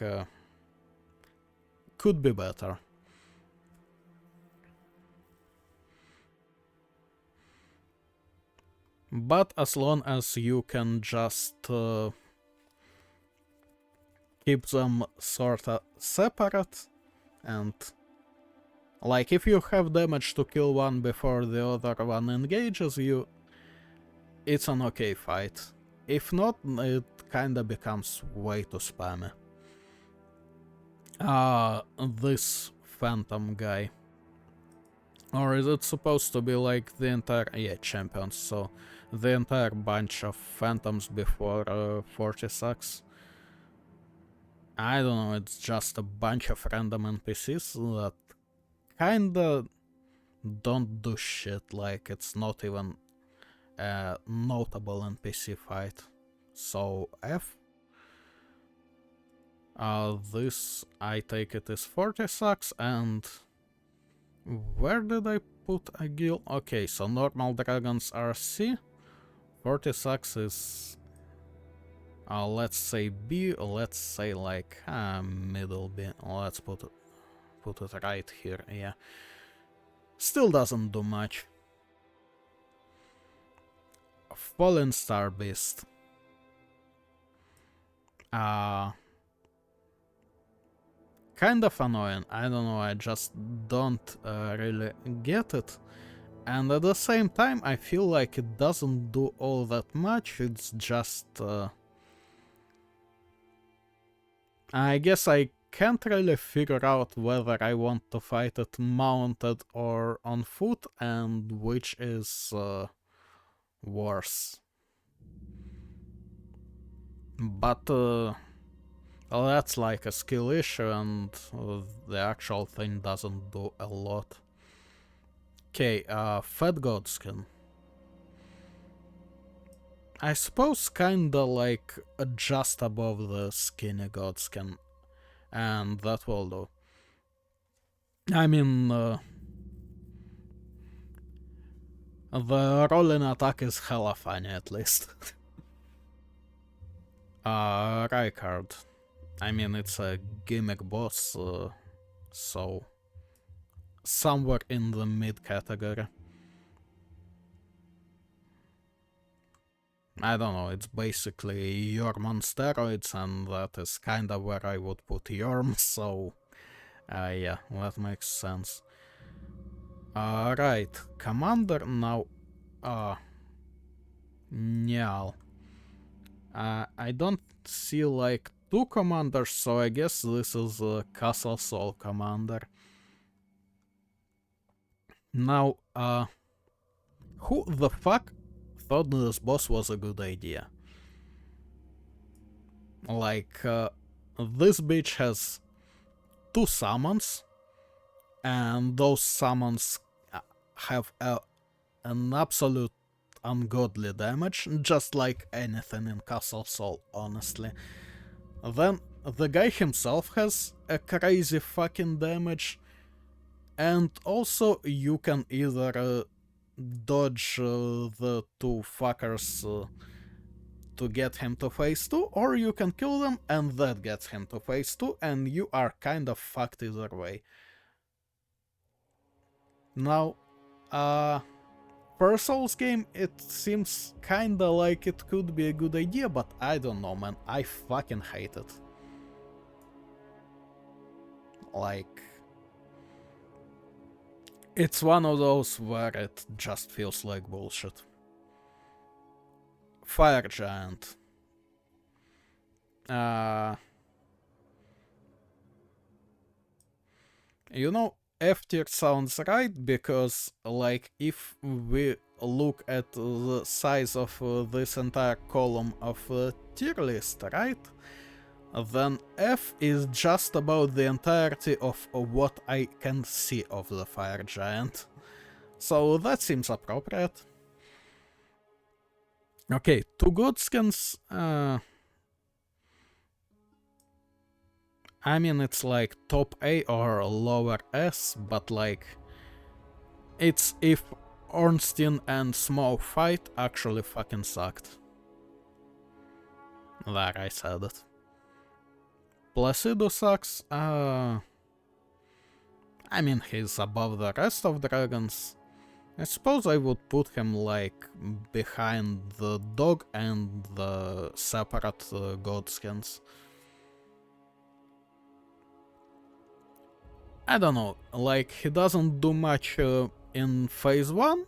could be better. But as long as you can just keep them sorta separate, and like if you have damage to kill one before the other one engages you, it's an okay fight. If not, it kinda becomes way too spammy. This phantom guy. Or is it supposed to be like the entire... yeah, champions, so the entire bunch of phantoms before 46? I don't know, it's just a bunch of random NPCs that kinda don't do shit, like it's not even a notable NPC fight. So F. This, I take it, is 46, and where did I put a guild? Okay, so normal dragons are C, 46 is, let's say B, let's say like middle B, let's put it right here, yeah. Still doesn't do much. Fallen Star Beast. Kind of annoying, I don't know, I just don't really get it. And at the same time, I feel like it doesn't do all that much, it's just... I guess I can't really figure out whether I want to fight it mounted or on foot, and which is worse. But that's like a skill issue, and the actual thing doesn't do a lot. Okay, Fat Godskin. I suppose kinda like just above the Skinny Godskin, and that will do. I mean, the rolling attack is hella funny, at least. Rykard. I mean, it's a gimmick boss, so somewhere in the mid category. I don't know, it's basically Yorm on steroids, and that is kinda where I would put Yorm, so yeah, that makes sense. Right, Commander now. Nyal. I don't see like two commanders, so I guess this is a Castle Soul commander. Now, who the fuck thought this boss was a good idea? Like, this bitch has 2 summons, and those summons have an absolute ungodly damage, just like anything in Castle Soul, honestly. Then the guy himself has a crazy fucking damage, and also you can either dodge the 2 fuckers to get him to phase 2, or you can kill them and that gets him to phase 2, and you are kind of fucked either way. Now, for a Souls game, it seems kinda like it could be a good idea, but I don't know, man, I fucking hate it. Like, it's one of those where it just feels like bullshit. Fire Giant. You know, F tier sounds right, because, like, if we look at the size of this entire column of tier list, right? Then F is just about the entirety of what I can see of the Fire Giant. So that seems appropriate. Okay, 2 Godskins. I mean, it's like top A or lower S, but like, it's if Ornstein and Small Fight actually fucking sucked. There, I said it. Placido sucks. I mean, he's above the rest of dragons. I suppose I would put him like behind the dog and the separate goat skins. I don't know, like he doesn't do much in phase 1,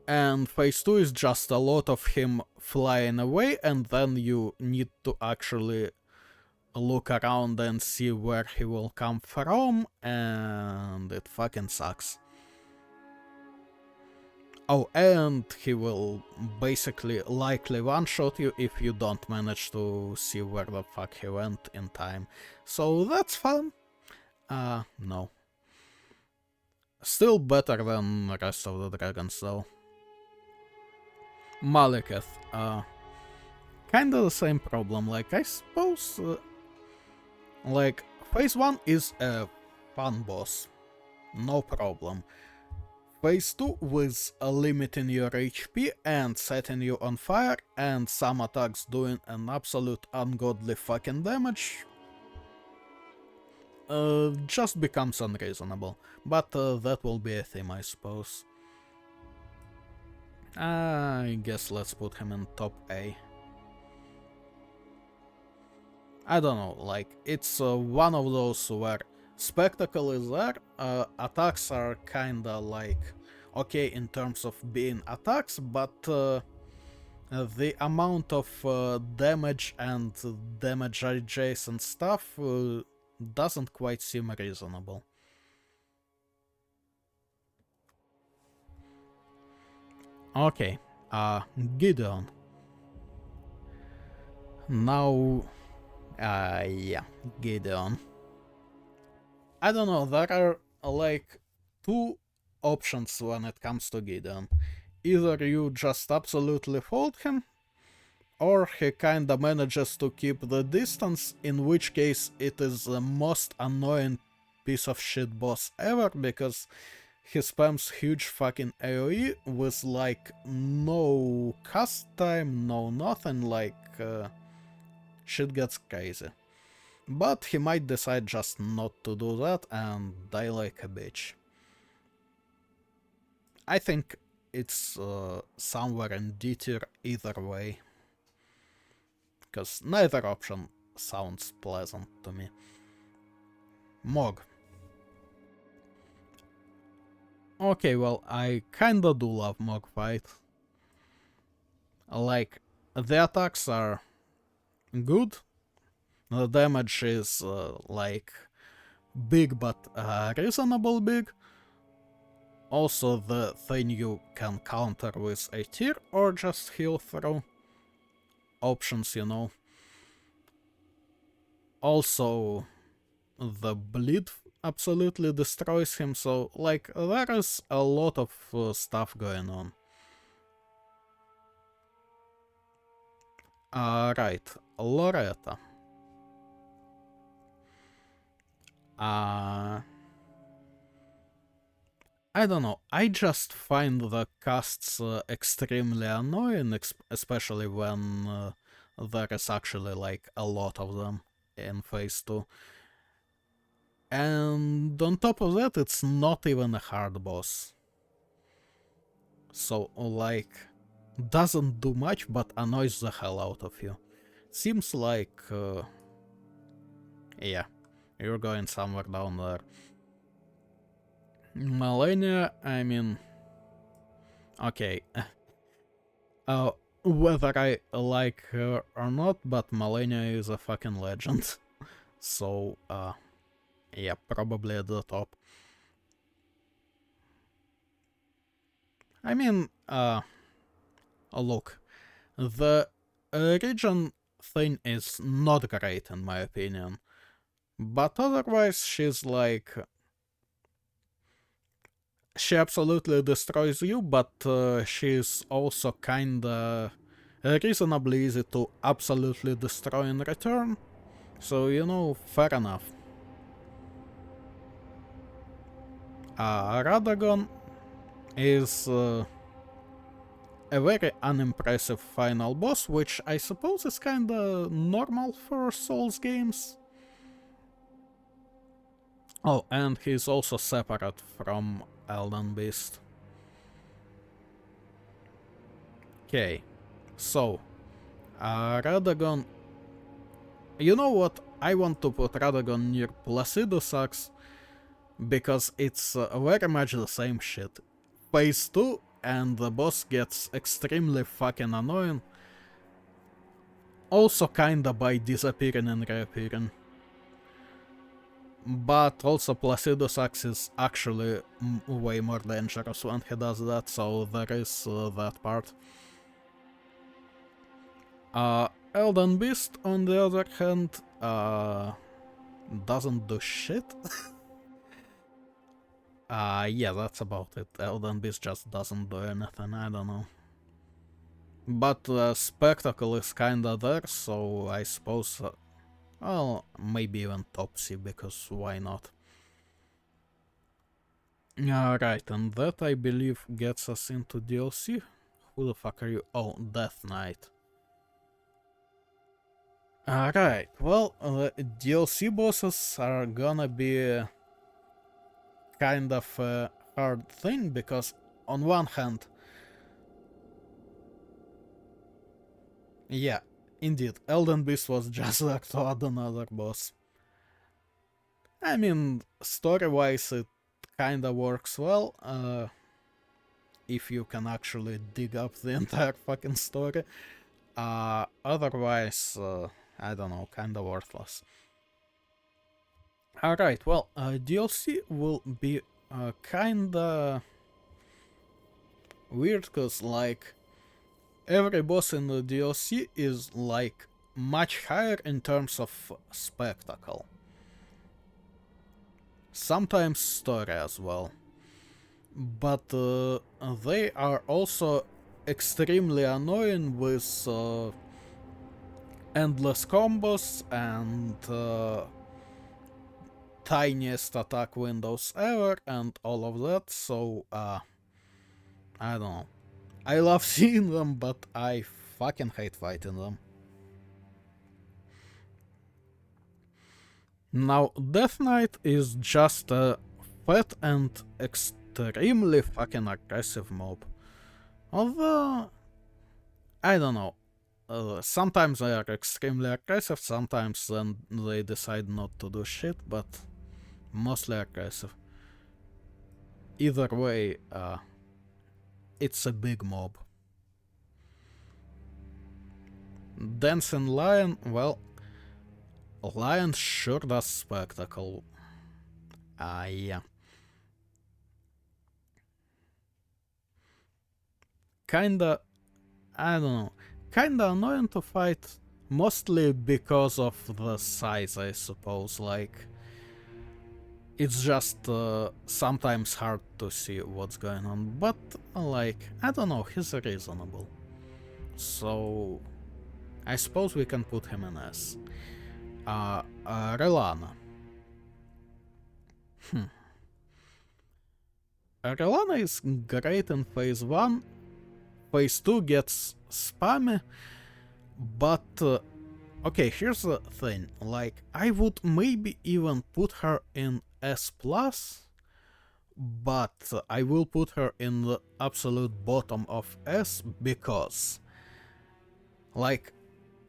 and phase 2 is just a lot of him flying away, and then you need to actually look around and see where he will come from, and it fucking sucks. Oh, and he will basically likely one-shot you if you don't manage to see where the fuck he went in time. So that's fun. No. Still better than the rest of the dragons though. Malekith, kinda the same problem, like I suppose, like phase 1 is a fun boss, no problem. Phase 2 with limiting your HP and setting you on fire and some attacks doing an absolute ungodly fucking damage just becomes unreasonable, but that will be a theme, I suppose. I guess let's put him in top A. I don't know, like, it's one of those where spectacle is there, attacks are kinda like okay in terms of being attacks, but the amount of damage and damage adjacent stuff doesn't quite seem reasonable. Okay, Gideon. Now, yeah, Gideon. I don't know, there are like two options when it comes to Gideon. Either you just absolutely fold him, or he kinda manages to keep the distance, in which case it is the most annoying piece of shit boss ever, because he spams huge fucking AoE with like no cast time, no nothing, like shit gets crazy. But he might decide just not to do that and die like a bitch. I think it's somewhere in D tier either way, because neither option sounds pleasant to me. Mog. Okay, well, I kinda do love Mog fight. Like, the attacks are good, the damage is like big but reasonable big. Also, the thing you can counter with a tier or just heal through. Options, you know. Also, the bleed absolutely destroys him, so like there is a lot of stuff going on. Right, Loretta. I don't know, I just find the casts extremely annoying, especially when there is actually like a lot of them in phase 2. And on top of that, it's not even a hard boss. So, like, doesn't do much but annoys the hell out of you. Seems like, yeah, you're going somewhere down there. Malenia, I mean, okay. Whether I like her or not, but Malenia is a fucking legend. So, yeah, probably at the top. I mean, look, the region thing is not great in my opinion, but otherwise she's like, she absolutely destroys you, but she's also kinda reasonably easy to absolutely destroy in return, so you know, fair enough. Radagon is a very unimpressive final boss, which I suppose is kinda normal for Souls games. Oh, and he's also separate from Elden Beast. Okay, so, Radagon... You know what? I want to put Radagon near Placido Sax because it's very much the same shit. Phase 2 and the boss gets extremely fucking annoying. Also kinda by disappearing and reappearing. But also Placido Sax is actually way more dangerous when he does that, so there is that part. Elden Beast, on the other hand, doesn't do shit. Yeah, that's about it. Elden Beast just doesn't do anything, I don't know. But Spectacle is kinda there, so I suppose... well, maybe even Topsy, because why not? Right, and that I believe gets us into DLC. Who the fuck are you? Oh, Death Knight. Alright, well, DLC bosses are gonna be kind of a hard thing, because on one hand... yeah, indeed, Elden Beast was just like to add another boss. I mean, story-wise it kinda works well, if you can actually dig up the entire fucking story. Otherwise, I don't know, kinda worthless. Alright, well, DLC will be kinda weird, cause like every boss in the DLC is like much higher in terms of spectacle. Sometimes story as well. But they are also extremely annoying with endless combos and tiniest attack windows ever and all of that, so I don't know. I love seeing them, but I fucking hate fighting them. Now, Death Knight is just a fat and extremely fucking aggressive mob. Although, I don't know. Sometimes they are extremely aggressive, sometimes then they decide not to do shit, but mostly aggressive. Either way, it's a big mob. Dancing Lion, well, Lion sure does spectacle. Yeah. Kinda, I don't know, kinda annoying to fight, mostly because of the size, I suppose. Like, it's just sometimes hard to see what's going on, but like, I don't know, he's reasonable. So, I suppose we can put him in S. Relana. Relana is great in phase 1, phase 2 gets spammy, but okay, here's the thing, like, I would maybe even put her in S+, but I will put her in the absolute bottom of S because, like,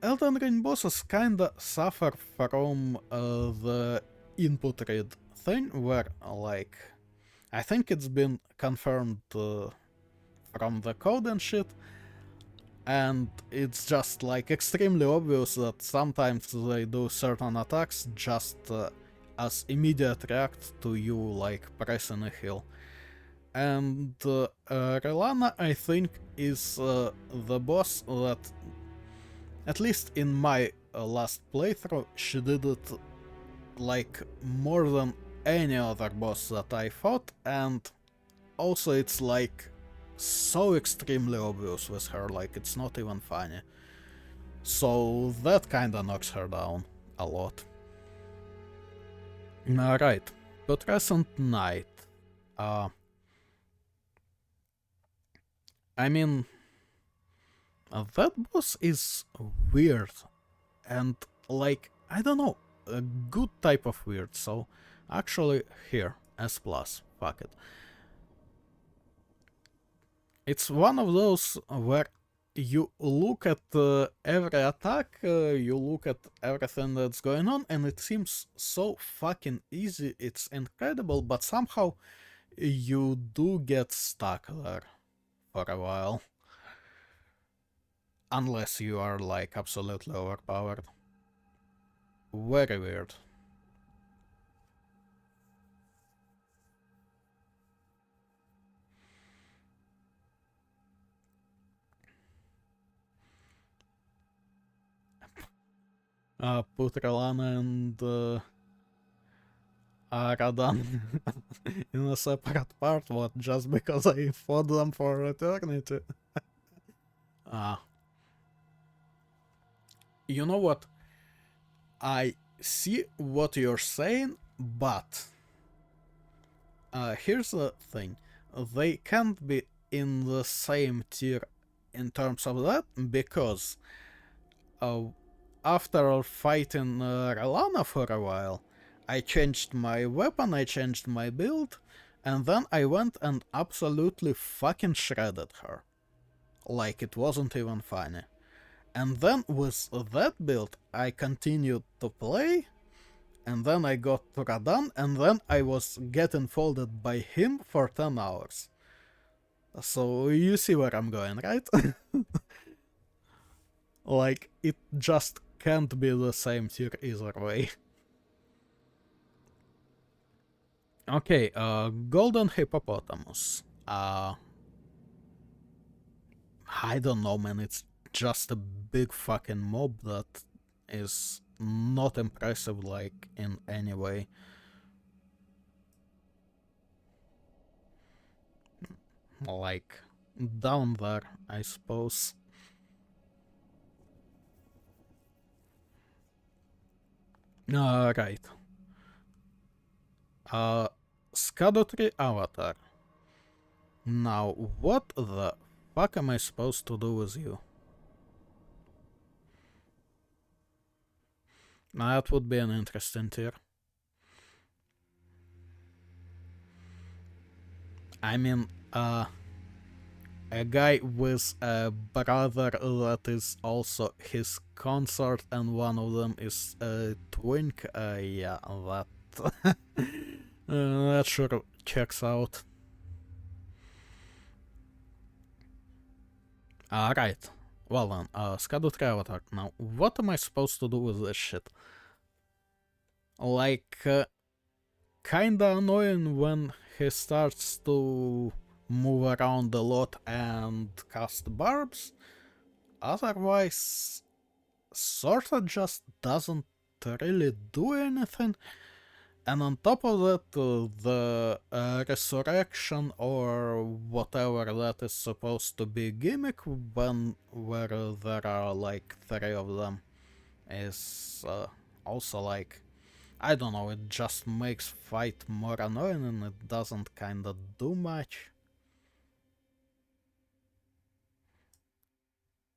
Elden Ring bosses kinda suffer from the input read thing, where, like, I think it's been confirmed from the code and shit, and it's just like extremely obvious that sometimes they do certain attacks just as immediate react to you like pressing a heal. And Relana, I think, is the boss that, at least in my last playthrough, she did it like more than any other boss that I fought, and also it's like so extremely obvious with her, like it's not even funny. So that kinda knocks her down a lot. Alright, Putrescent Knight. I mean, that boss is weird, and like, I don't know, a good type of weird, so actually here, S+, fuck it. It's one of those where you look at every attack, you look at everything that's going on, and it seems so fucking easy. It's incredible, but somehow you do get stuck there for a while. Unless you are like absolutely overpowered. Very weird. Put Relana and Radan in a separate part, what, just because I fought them for eternity? uh, you know what? I see what you're saying, but here's the thing. They can't be in the same tier in terms of that, because after fighting Relana for a while, I changed my weapon, I changed my build, and then I went and absolutely fucking shredded her. Like it wasn't even funny. And then with that build, I continued to play, and then I got to Radan, and then I was getting folded by him for 10 hours. So you see where I'm going, right? Like, it just can't be the same tier either way. Okay, Golden Hippopotamus. I don't know, man, it's just a big fucking mob that is not impressive, like, in any way. Like, down there, I suppose. Right. Scudotry Avatar. Now, what the fuck am I supposed to do with you? That would be an interesting tier. I mean, a guy with a brother that is also his consort, and one of them is a twink. Yeah, that that sure checks out. Right. Well then, Scudotry Avatar. Now, what am I supposed to do with this shit? Like, kinda annoying when he starts to move around a lot and cast barbs. Otherwise, sorta just doesn't really do anything. And on top of that, the resurrection or whatever that is supposed to be gimmick, where there are like 3 of them, is also like, I don't know, it just makes fight more annoying and it doesn't kinda do much.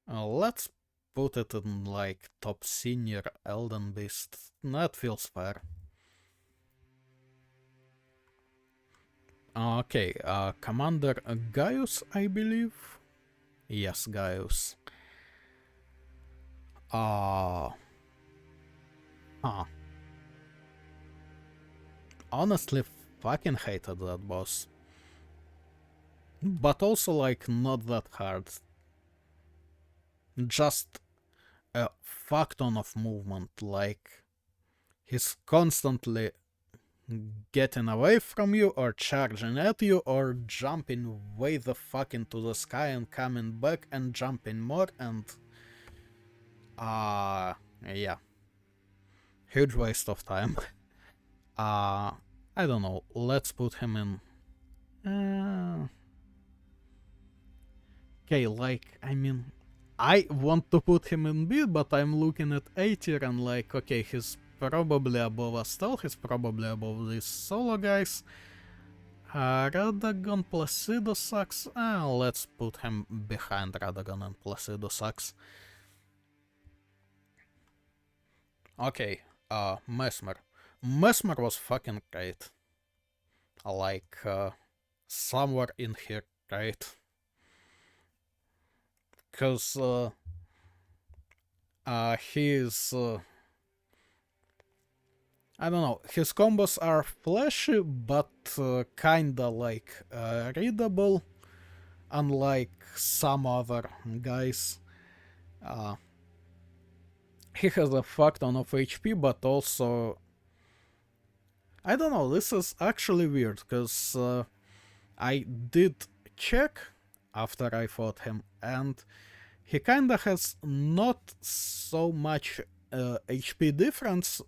Let's put it in like top senior Elden Beast. That feels fair. Okay, Commander Gaius, I believe? Yes, Gaius. Huh. Honestly, fucking hated that boss. But also, like, not that hard. Just a fuck ton of movement, like, he's constantly getting away from you, or charging at you, or jumping way the fuck into the sky and coming back and jumping more, and yeah, huge waste of time. I don't know, let's put him in okay, like, I mean, I want to put him in B, but I'm looking at A tier and like, okay, he's probably above Astel, he's probably above these solo guys. Radagon Placido sucks. Let's put him behind Radagon and Placido sucks. Okay, Mesmer. Mesmer was fucking great. Like, somewhere in here, right? Because he is... I don't know, his combos are flashy, but kinda like readable, unlike some other guys. Uh, he has a fuck ton of HP, but also... I don't know, this is actually weird, because I did check after I fought him, and he kinda has not so much HP difference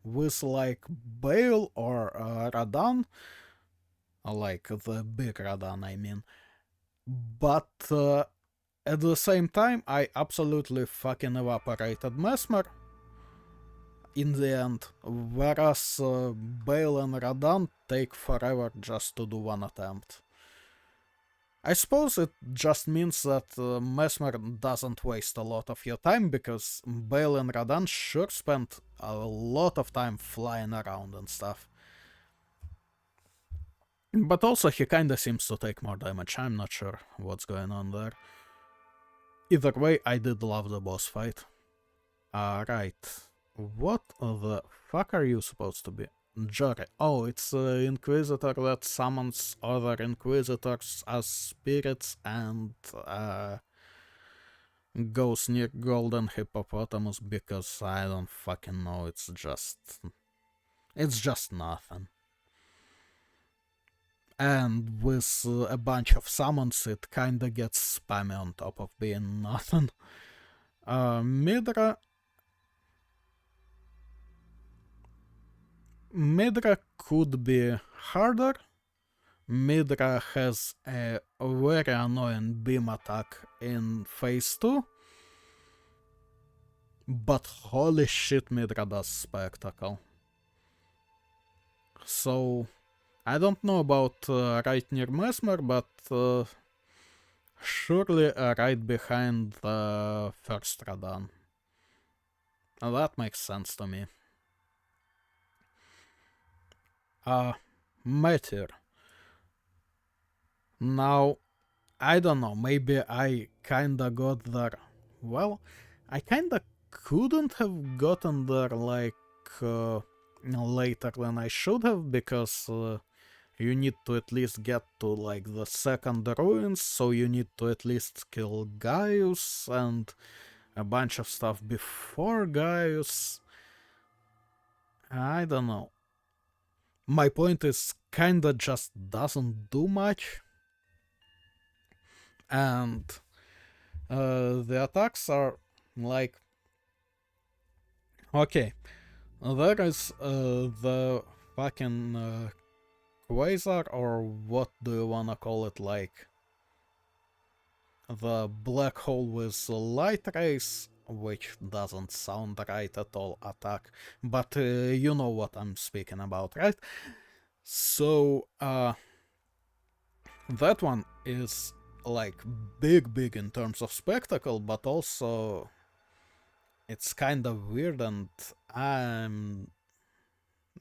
with like Bale or Radan, like the big Radan, I mean. But at the same time, I absolutely fucking evaporated Mesmer in the end, whereas Bale and Radan take forever just to do one attempt. I suppose it just means that Mesmer doesn't waste a lot of your time, because Bale and Radan sure spent a lot of time flying around and stuff. But also he kinda seems to take more damage, I'm not sure what's going on there. Either way, I did love the boss fight. Right. What the fuck are you supposed to be? Jory. Oh, it's the Inquisitor that summons other Inquisitors as spirits and goes near Golden Hippopotamus, because I don't fucking know, it's just nothing. And with a bunch of summons, it kinda gets spammy on top of being nothing. Midra could be harder. Midra has a very annoying beam attack in phase 2. But holy shit, Midra does spectacle. So, I don't know about right near Mesmer, but surely right behind the first Radan. That makes sense to me. Meteor. Now, I don't know, maybe I kinda got there. Well, I kinda couldn't have gotten there like later than I should have, because you need to at least get to like the second ruins, so you need to at least kill Gaius and a bunch of stuff before Gaius. I don't know. My point is, kinda just doesn't do much. And the attacks are like... Okay, there is the fucking Quasar, or what do you wanna call it, like the black hole with light rays, which doesn't sound right at all, attack, but you know what I'm speaking about, right? So that one is like big in terms of spectacle, but also it's kind of weird, and I'm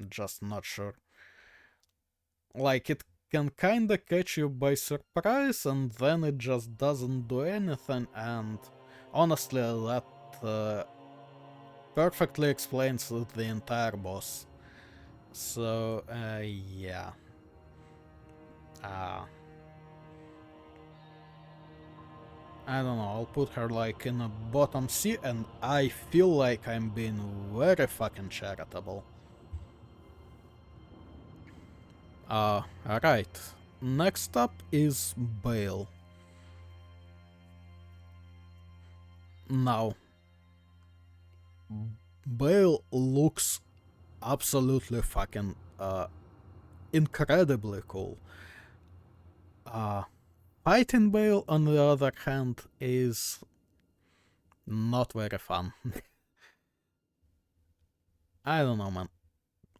just not sure. Like, it can kinda catch you by surprise, and then it just doesn't do anything, and honestly, that perfectly explains the entire boss. So, yeah. I don't know, I'll put her like in a bottom C, and I feel like I'm being very fucking charitable. Right. Next up is Bale. Now, Bale looks absolutely fucking incredibly cool. Fighting Bale, on the other hand, is not very fun. I don't know, man.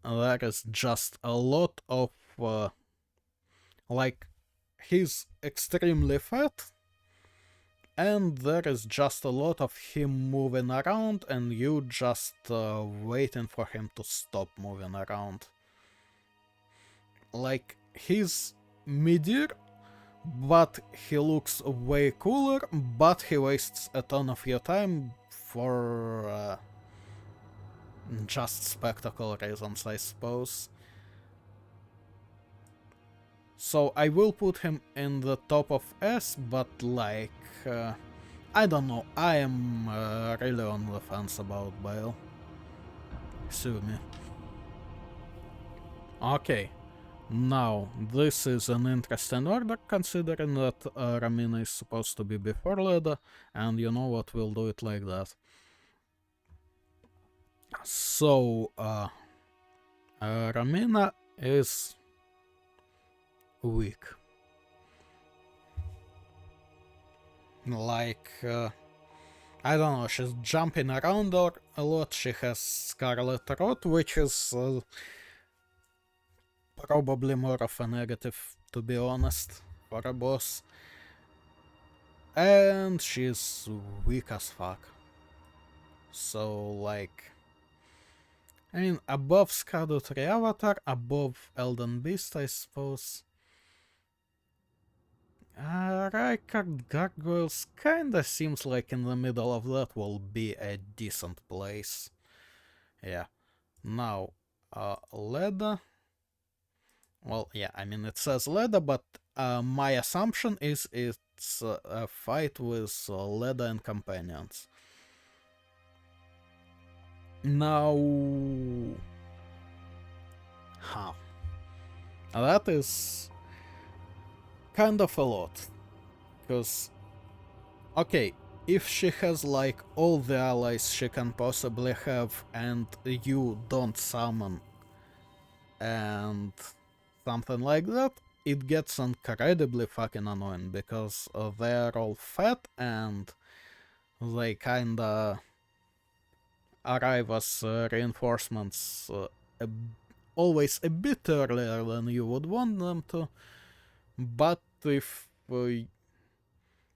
There is just a lot of like, he's extremely fat, and there is just a lot of him moving around, and you just waiting for him to stop moving around. Like, he's meteor, but he looks way cooler, but he wastes a ton of your time for just spectacle reasons, I suppose. So I will put him in the top of S, but like, I don't know, I am really on the fence about Bale. Sue me. Okay, now this is an interesting order considering that Ramina is supposed to be before Leda, and you know what, we'll do it like that. So, Ramina is weak. Like, I don't know, she's jumping around a lot, she has Scarlet Rot, which is probably more of a negative, to be honest, for a boss. And she's weak as fuck. So, like, I mean, above Skadu 3 Avatar, above Elden Beast, I suppose. Rykard Gargoyles kinda seems like in the middle of that will be a decent place. Yeah. Now, Leda. Well, yeah, I mean, it says Leda, but my assumption is it's a fight with Leda and companions. Now... Huh. That is kind of a lot. Because, okay, if she has like all the allies she can possibly have and you don't summon and something like that, it gets incredibly fucking annoying because they're all fat and they kinda arrive as reinforcements always a bit earlier than you would want them to. But if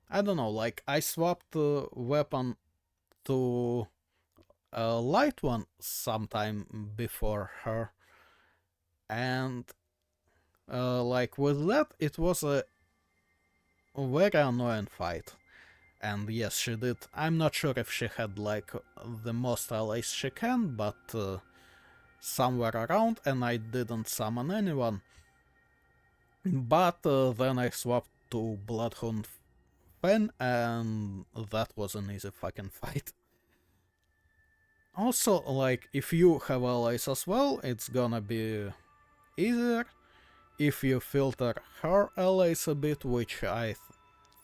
I don't know, like I swapped the weapon to a light one sometime before her, and like with that, it was a very annoying fight. And yes, she did. I'm not sure if she had like the most allies she can, but somewhere around, and I didn't summon anyone. But then I swapped to Bloodhound Fen, and that was an easy fucking fight. Also, like, if you have allies as well, it's gonna be easier. If you filter her allies a bit, which I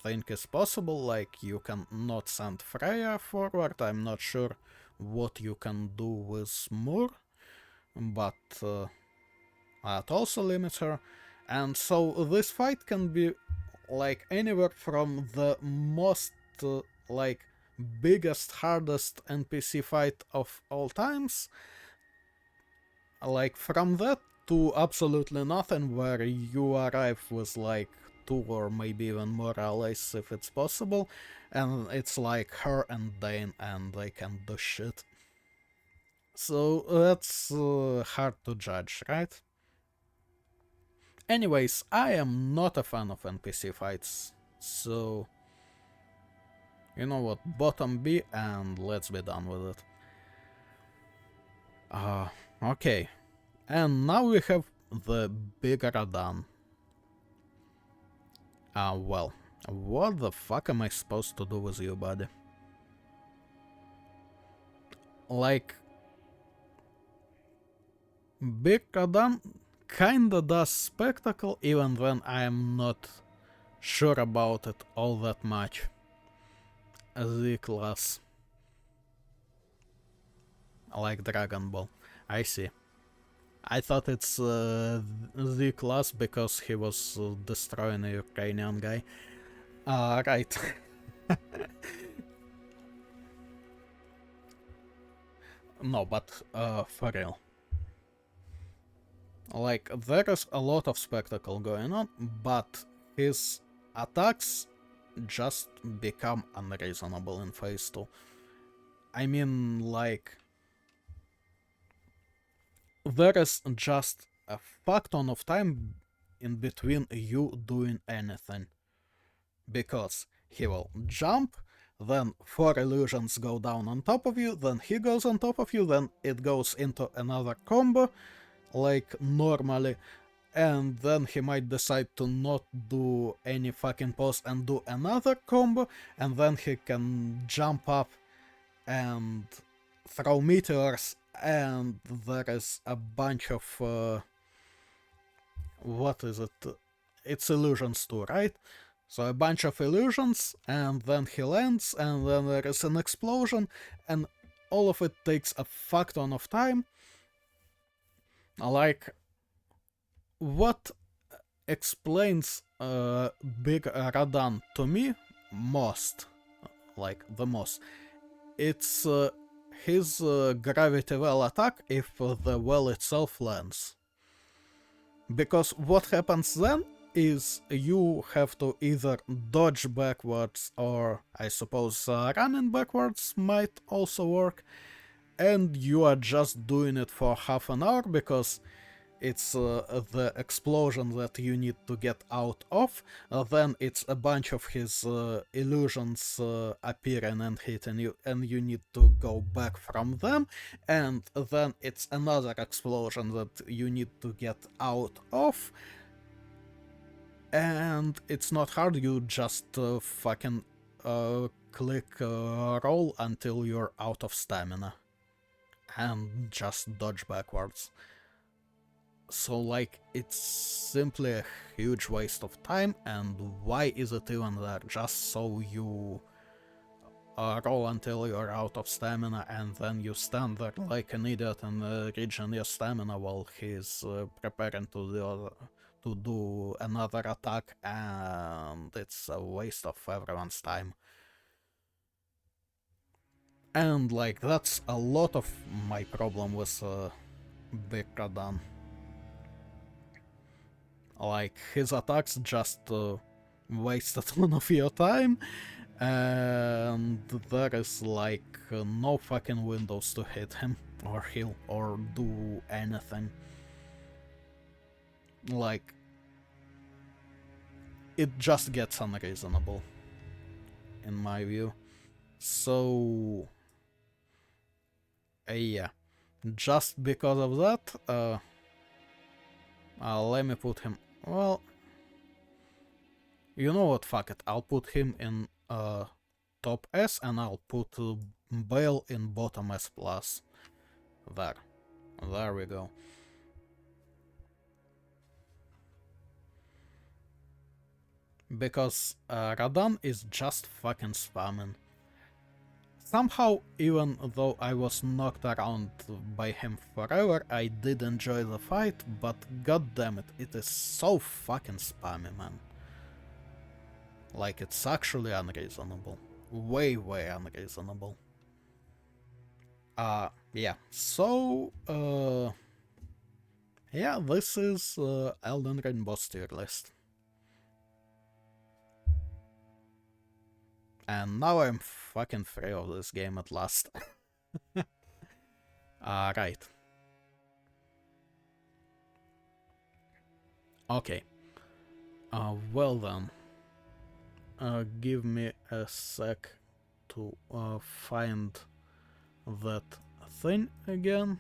think is possible, like you can not send Freya forward, I'm not sure what you can do with Moore, but that also limits her. And so this fight can be like anywhere from the most like biggest, hardest NPC fight of all times, like from that to absolutely nothing, where you arrive with like 2 or maybe even more allies if it's possible, and it's like her and Dane and they can do shit. So that's hard to judge, right? Anyways, I am not a fan of NPC fights, so you know what, bottom B and let's be done with it. Okay, and now we have the big Radan. Well, what the fuck am I supposed to do with you, buddy? Like, Big Radan kinda does spectacle even when I'm not sure about it all that much. The class. Like Dragon Ball. I see. I thought it's the class because he was destroying a Ukrainian guy. Right. No, but for real. Like, there is a lot of spectacle going on, but his attacks just become unreasonable in Phase 2. I mean, like, there is just a fuck ton of time in between you doing anything. because he will jump, then 4 illusions go down on top of you, then he goes on top of you, then it goes into another combo, like normally, and then he might decide to not do any fucking pose and do another combo, and then he can jump up and throw meteors, and there is a bunch of what is it? It's illusions too, right? So a bunch of illusions, and then he lands, and then there is an explosion, and all of it takes a fuck ton of time. Like, what explains Big Radan to me most, like the most, it's his gravity well attack if the well itself lands. Because what happens then is you have to either dodge backwards, or I suppose running backwards might also work, and you are just doing it for half an hour because it's the explosion that you need to get out of, then it's a bunch of his illusions appearing and hitting you, and you need to go back from them, and then it's another explosion that you need to get out of, and it's not hard, you just fucking click roll until you're out of stamina, and just dodge backwards. So, like, it's simply a huge waste of time, and why is it even there? Just so you roll until you're out of stamina, and then you stand there like an idiot and regen your stamina while he's preparing to do another attack, and it's a waste of everyone's time. And, like, that's a lot of my problem with Big Radan. Like, his attacks just waste a ton of your time, and there is like no fucking windows to hit him or heal or do anything. Like, it just gets unreasonable in my view. So yeah, just because of that, let me put him, well, you know what, fuck it, I'll put him in top S, and I'll put Bale in bottom S+. There we go. Because Radan is just fucking spamming. Somehow, even though I was knocked around by him forever, I did enjoy the fight, but goddammit, it is so fucking spammy, man. Like, it's actually unreasonable. Way unreasonable. Yeah, so, yeah, this is Elden Ring boss tier list. And now I'm fucking free of this game at last. Right. Okay. Well then. Give me a sec to find that thing again.